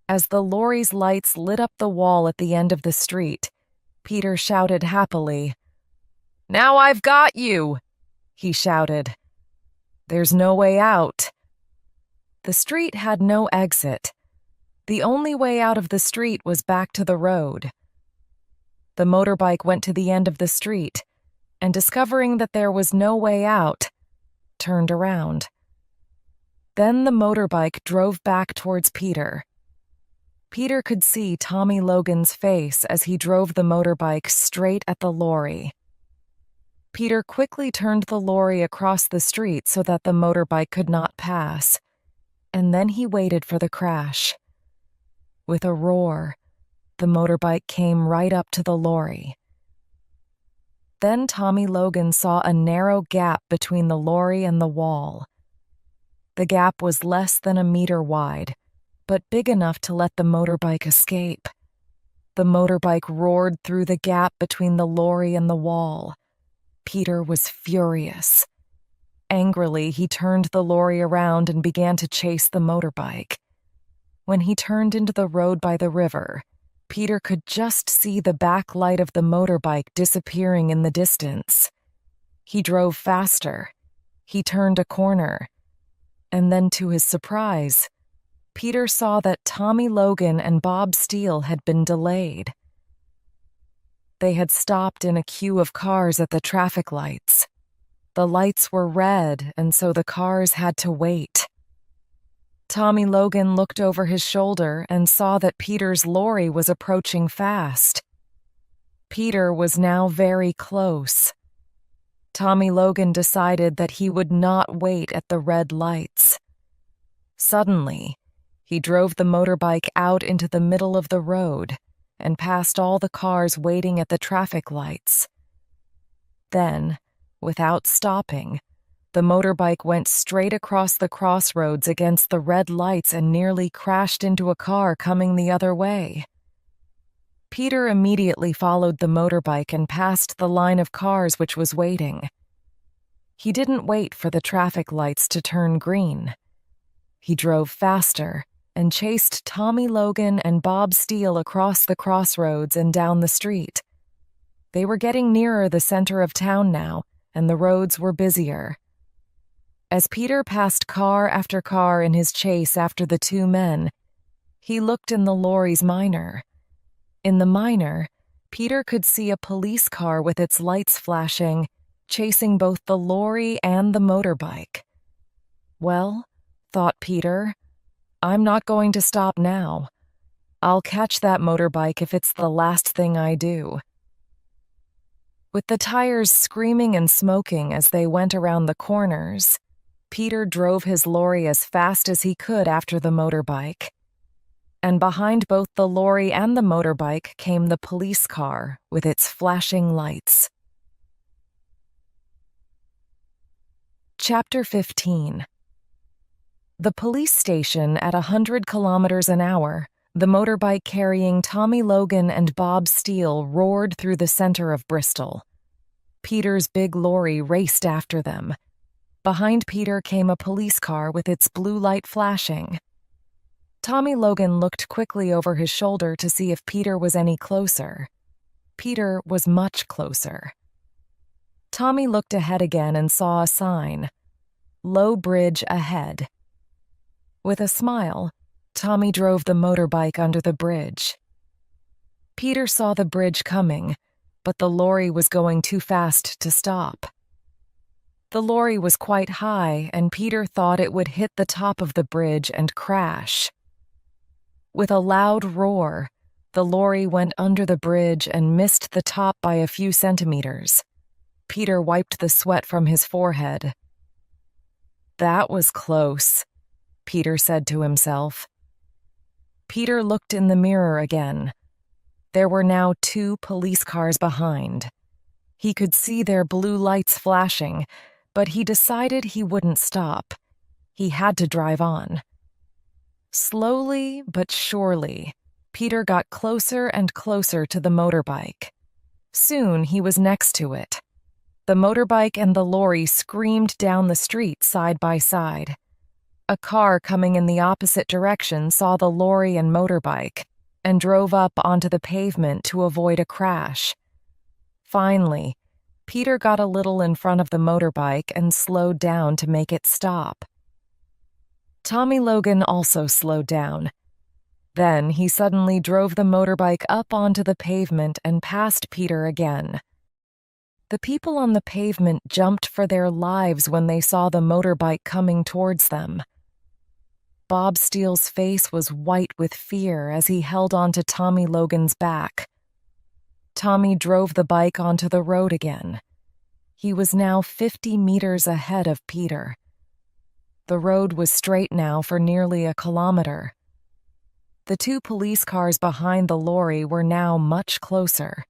Speaker 1: As the lorry's lights lit up the wall at the end of the street, Peter shouted happily, "Now I've got you!" he shouted. "There's no way out." The street had no exit. The only way out of the street was back to the road. The motorbike went to the end of the street, and discovering that there was no way out, turned around. Then the motorbike drove back towards Peter. Peter could see Tommy Logan's face as he drove the motorbike straight at the lorry. Peter quickly turned the lorry across the street so that the motorbike could not pass, and then he waited for the crash. With a roar, the motorbike came right up to the lorry. Then Tommy Logan saw a narrow gap between the lorry and the wall. The gap was less than a meter wide, but big enough to let the motorbike escape. The motorbike roared through the gap between the lorry and the wall. Peter was furious. Angrily, he turned the lorry around and began to chase the motorbike. When he turned into the road by the river, Peter could just see the back light of the motorbike disappearing in the distance. He drove faster. He turned a corner. And then, to his surprise, Peter saw that Tommy Logan and Bob Steele had been delayed. They had stopped in a queue of cars at the traffic lights. The lights were red, and so the cars had to wait. Tommy Logan looked over his shoulder and saw that Peter's lorry was approaching fast. Peter was now very close. Tommy Logan decided that he would not wait at the red lights. Suddenly, he drove the motorbike out into the middle of the road and past all the cars waiting at the traffic lights. Then, without stopping, the motorbike went straight across the crossroads against the red lights and nearly crashed into a car coming the other way. Peter immediately followed the motorbike and passed the line of cars which was waiting. He didn't wait for the traffic lights to turn green. He drove faster and chased Tommy Logan and Bob Steele across the crossroads and down the street. They were getting nearer the center of town now, and the roads were busier. As Peter passed car after car in his chase after the two men, he looked in the lorry's minor. In the minor, Peter could see a police car with its lights flashing, chasing both the lorry and the motorbike. Well, thought Peter, I'm not going to stop now. I'll catch that motorbike if it's the last thing I do. With the tires screaming and smoking as they went around the corners, Peter drove his lorry as fast as he could after the motorbike. And behind both the lorry and the motorbike came the police car with its flashing lights. Chapter 15. The police station at 100 kilometers an hour, the motorbike carrying Tommy Logan and Bob Steele roared through the center of Bristol. Peter's big lorry raced after them. Behind Peter came a police car with its blue light flashing. Tommy Logan looked quickly over his shoulder to see if Peter was any closer. Peter was much closer. Tommy looked ahead again and saw a sign, "Low bridge ahead." With a smile, Tommy drove the motorbike under the bridge. Peter saw the bridge coming, but the lorry was going too fast to stop. The lorry was quite high, and Peter thought it would hit the top of the bridge and crash. With a loud roar, the lorry went under the bridge and missed the top by a few centimeters. Peter wiped the sweat from his forehead. "That was close," Peter said to himself. Peter looked in the mirror again. There were now 2 police cars behind. He could see their blue lights flashing, but he decided he wouldn't stop. He had to drive on. Slowly but surely, Peter got closer and closer to the motorbike. Soon he was next to it. The motorbike and the lorry screamed down the street side by side. A car coming in the opposite direction saw the lorry and motorbike and drove up onto the pavement to avoid a crash. Finally, Peter got a little in front of the motorbike and slowed down to make it stop. Tommy Logan also slowed down. Then he suddenly drove the motorbike up onto the pavement and passed Peter again. The people on the pavement jumped for their lives when they saw the motorbike coming towards them. Bob Steele's face was white with fear as he held onto Tommy Logan's back. Tommy drove the bike onto the road again. He was now 50 meters ahead of Peter. The road was straight now for nearly a kilometer. The 2 police cars behind the lorry were now much closer.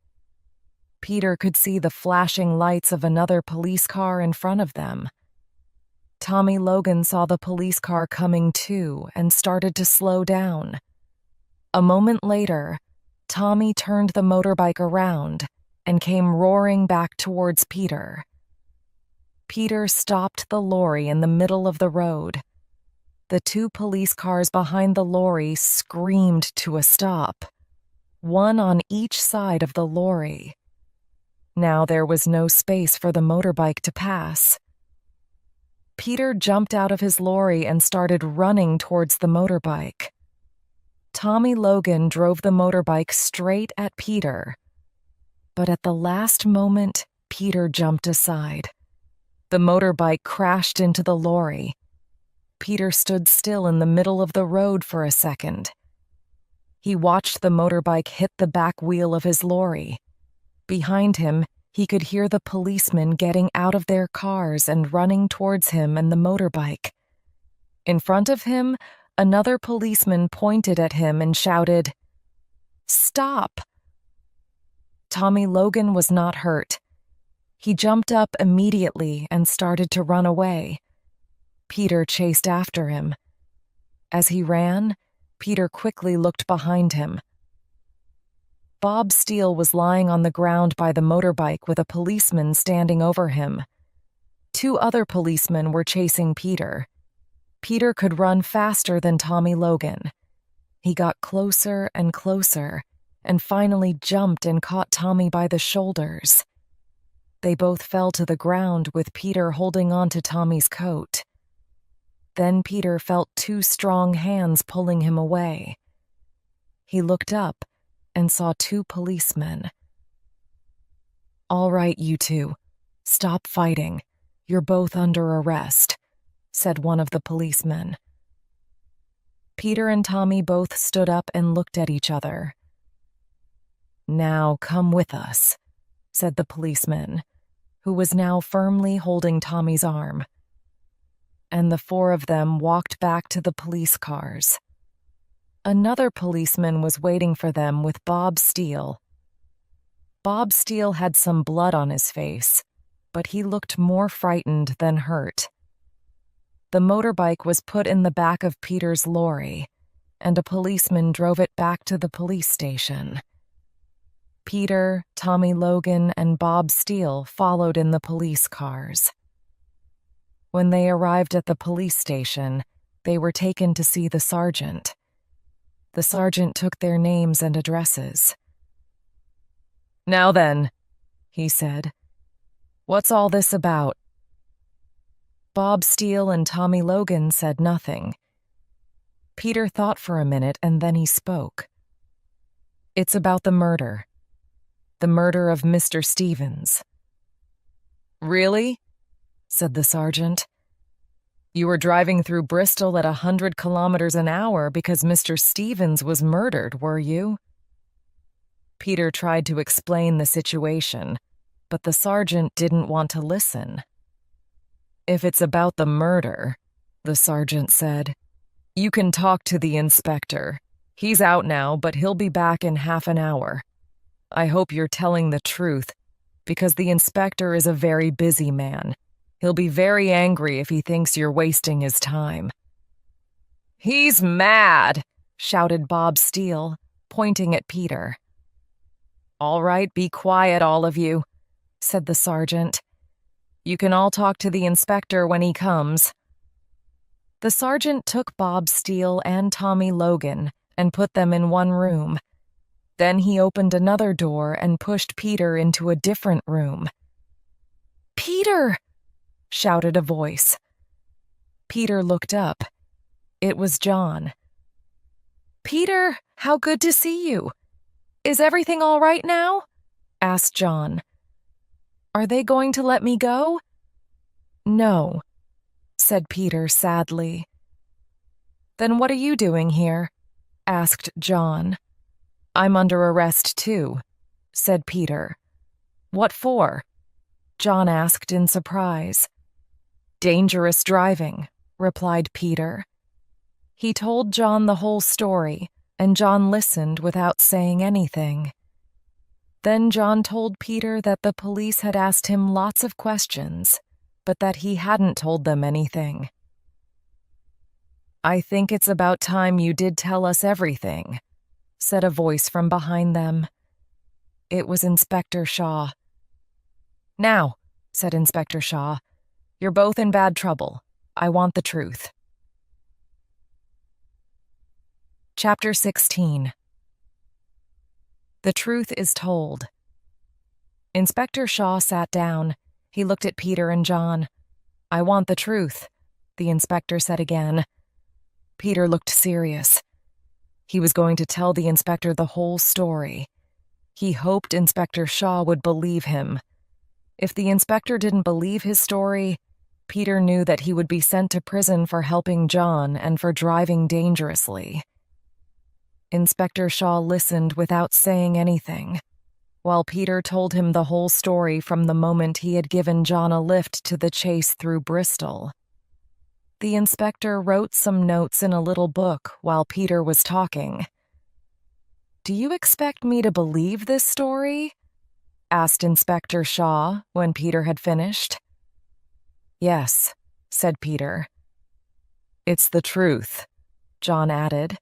Speaker 1: Peter could see the flashing lights of another police car in front of them. Tommy Logan saw the police car coming too and started to slow down. A moment later, Tommy turned the motorbike around and came roaring back towards Peter. Peter stopped the lorry in the middle of the road. The 2 police cars behind the lorry screamed to a stop, one on each side of the lorry. Now there was no space for the motorbike to pass. Peter jumped out of his lorry and started running towards the motorbike. Tommy Logan drove the motorbike straight at Peter. But at the last moment, Peter jumped aside. The motorbike crashed into the lorry. Peter stood still in the middle of the road for a second. He watched the motorbike hit the back wheel of his lorry. Behind him, he could hear the policemen getting out of their cars and running towards him and the motorbike. In front of him, another policeman pointed at him and shouted, "Stop!" Tommy Logan was not hurt. He jumped up immediately and started to run away. Peter chased after him. As he ran, Peter quickly looked behind him. Bob Steele was lying on the ground by the motorbike with a policeman standing over him. 2 other policemen were chasing Peter. Peter could run faster than Tommy Logan. He got closer and closer, and finally jumped and caught Tommy by the shoulders. They both fell to the ground with Peter holding on to Tommy's coat. Then Peter felt 2 strong hands pulling him away. He looked up and saw 2 policemen. "All right, you 2. Stop fighting. You're both under arrest," said one of the policemen. Peter and Tommy both stood up and looked at each other. "Now come with us," said the policeman, who was now firmly holding Tommy's arm. And the 4 of them walked back to the police cars. Another policeman was waiting for them with Bob Steele. Bob Steele had some blood on his face, but he looked more frightened than hurt. The motorbike was put in the back of Peter's lorry, and a policeman drove it back to the police station. Peter, Tommy Logan, and Bob Steele followed in the police cars. When they arrived at the police station, they were taken to see the sergeant. The sergeant took their names and addresses. "Now then," he said, "what's all this about?" Bob Steele and Tommy Logan said nothing. Peter thought for a minute and then he spoke. "It's about the murder. The murder of Mr. Stevens." "Really?" said the sergeant. "You were driving through Bristol at 100 kilometers an hour because Mr. Stevens was murdered, were you?" Peter tried to explain the situation, but the sergeant didn't want to listen. "If it's about the murder," the sergeant said, "you can talk to the inspector. He's out now, but he'll be back in half an hour. I hope you're telling the truth, because the inspector is a very busy man. He'll be very angry if he thinks you're wasting his time." "He's mad!" shouted Bob Steele, pointing at Peter. "All right, be quiet, all of you," said the sergeant. "You can all talk to the inspector when he comes." The sergeant took Bob Steele and Tommy Logan and put them in one room. Then he opened another door and pushed Peter into a different room. "Peter!" shouted a voice. Peter looked up. It was John. "Peter, how good to see you. Is everything all right now?" asked John. "Are they going to let me go?" "No," said Peter sadly. "Then what are you doing here?" asked John. "I'm under arrest too," said Peter. "What for?" John asked in surprise. "Dangerous driving," replied Peter. He told John the whole story, and John listened without saying anything. Then John told Peter that the police had asked him lots of questions, but that he hadn't told them anything. "I think it's about time you did tell us everything," said a voice from behind them. It was Inspector Shaw. "Now," said Inspector Shaw, "you're both in bad trouble. I want the truth." Chapter 16. The truth is told. Inspector Shaw sat down. He looked at Peter and John. "I want the truth," the inspector said again. Peter looked serious. He was going to tell the inspector the whole story. He hoped Inspector Shaw would believe him. If the inspector didn't believe his story, Peter knew that he would be sent to prison for helping John and for driving dangerously. Inspector Shaw listened without saying anything, while Peter told him the whole story from the moment he had given John a lift to the chase through Bristol. The inspector wrote some notes in a little book while Peter was talking. "Do you expect me to believe this story?" asked Inspector Shaw when Peter had finished. "Yes," said Peter. "It's the truth," John added.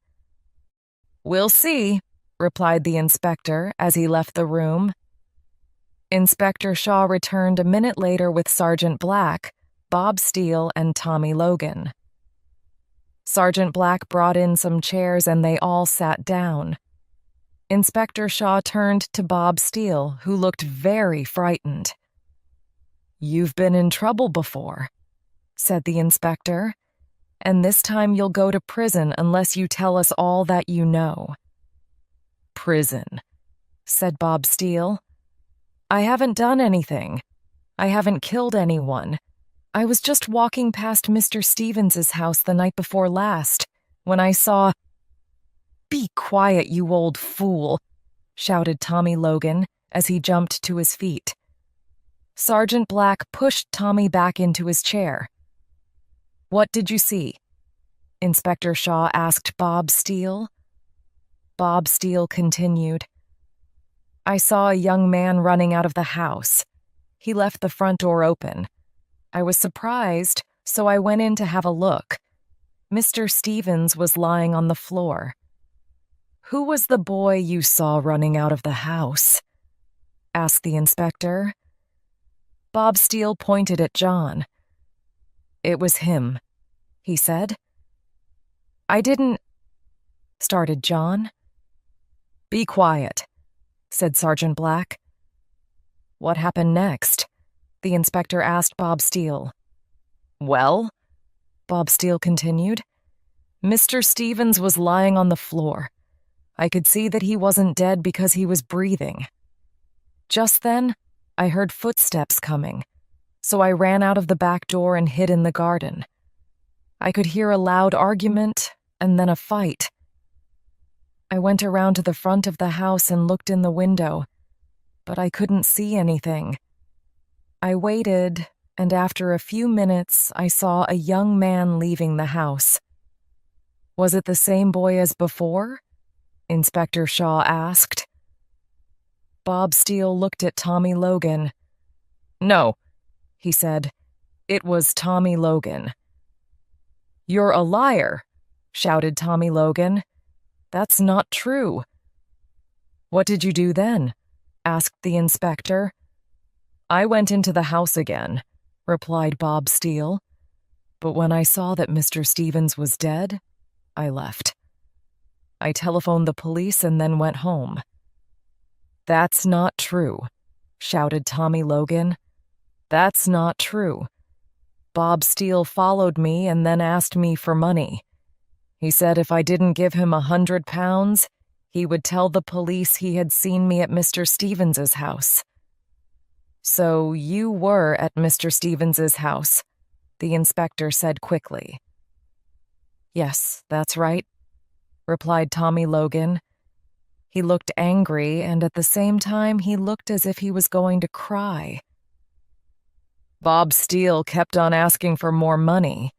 Speaker 1: "We'll see," replied the inspector as he left the room. Inspector Shaw returned a minute later with Sergeant Black, Bob Steele, and Tommy Logan. Sergeant Black brought in some chairs and they all sat down. Inspector Shaw turned to Bob Steele, who looked very frightened. "You've been in trouble before," said the inspector, "and this time you'll go to prison unless you tell us all that you know." "Prison," said Bob Steele. "I haven't done anything. I haven't killed anyone. I was just walking past Mr. Stevens's house the night before last when I saw—" "Be quiet, you old fool," shouted Tommy Logan as he jumped to his feet. Sergeant Black pushed Tommy back into his chair. "What did you see?" Inspector Shaw asked Bob Steele. Bob Steele continued. "I saw a young man running out of the house. He left the front door open. I was surprised, so I went in to have a look. Mr. Stevens was lying on the floor. Who was the boy you saw running out of the house? Asked the inspector. Bob Steele pointed at John. It was him, he said. I didn't, started John. Be quiet, said Sergeant Black. What happened next? The inspector asked Bob Steele. Well, Bob Steele continued, Mr. Stevens was lying on the floor. I could see that he wasn't dead because he was breathing. Just then, I heard footsteps coming, so I ran out of the back door and hid in the garden. I could hear a loud argument and then a fight. I went around to the front of the house and looked in the window, but I couldn't see anything. I waited, and after a few minutes, I saw a young man leaving the house. Was it the same boy as before? Inspector Shaw asked. Bob Steele looked at Tommy Logan. No, he said. It was Tommy Logan. You're a liar, shouted Tommy Logan. That's not true. What did you do then? Asked the inspector. I went into the house again, replied Bob Steele. But when I saw that Mr. Stevens was dead, I left. I telephoned the police and then went home. That's not true, shouted Tommy Logan. That's not true. Bob Steele followed me and then asked me for money. He said if I didn't give him £100, he would tell the police he had seen me at Mr. Stevens's house. So you were at Mr. Stevens's house, the inspector said quickly. Yes, that's right, replied Tommy Logan. He looked angry, and at the same time he looked as if he was going to cry. Bob Steele kept on asking for more money,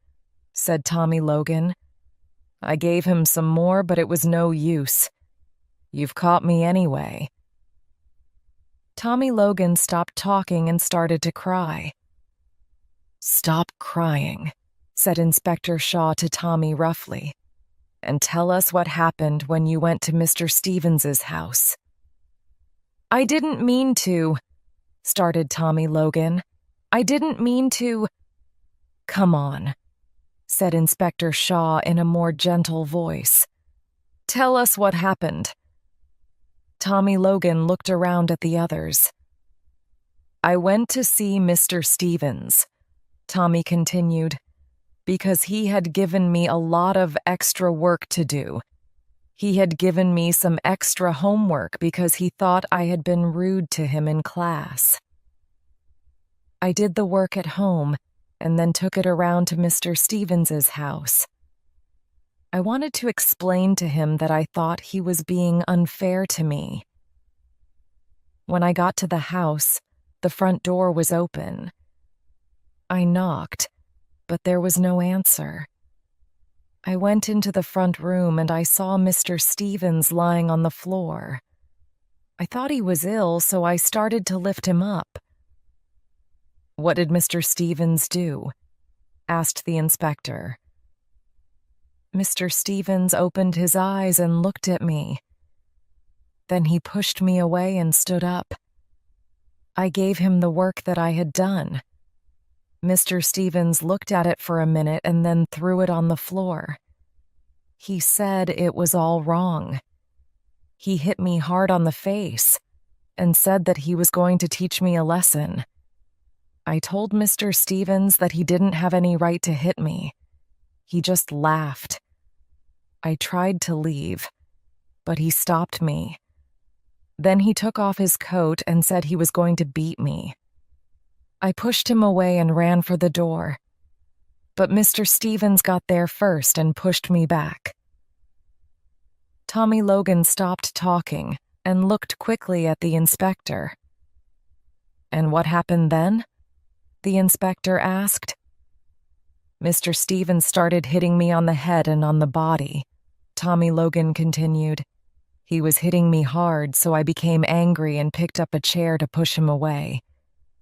Speaker 1: said Tommy Logan. I gave him some more, but it was no use. You've caught me anyway. Tommy Logan stopped talking and started to cry. Stop crying, said Inspector Shaw to Tommy roughly, and tell us what happened when you went to Mr. Stevens's house. I didn't mean to, started Tommy Logan. I didn't mean to. Come on, said Inspector Shaw in a more gentle voice. Tell us what happened. Tommy Logan looked around at the others. I went to see Mr. Stevens, Tommy continued, because he had given me a lot of extra work to do. He had given me some extra homework because he thought I had been rude to him in class. I did the work at home and then took it around to Mr. Stevens's house. I wanted to explain to him that I thought he was being unfair to me. When I got to the house, the front door was open. I knocked, but there was no answer. I went into the front room and I saw Mr. Stevens lying on the floor. I thought he was ill, so I started to lift him up. What did Mr. Stevens do? Asked the inspector. Mr. Stevens opened his eyes and looked at me. Then he pushed me away and stood up. I gave him the work that I had done. Mr. Stevens looked at it for a minute and then threw it on the floor. He said it was all wrong. He hit me hard on the face and said that he was going to teach me a lesson. I told Mr. Stevens that he didn't have any right to hit me. He just laughed. I tried to leave, but he stopped me. Then he took off his coat and said he was going to beat me. I pushed him away and ran for the door, but Mr. Stevens got there first and pushed me back. Tommy Logan stopped talking and looked quickly at the inspector. And what happened then? The inspector asked. Mr. Stevens started hitting me on the head and on the body, Tommy Logan continued. He was hitting me hard, so I became angry and picked up a chair to push him away.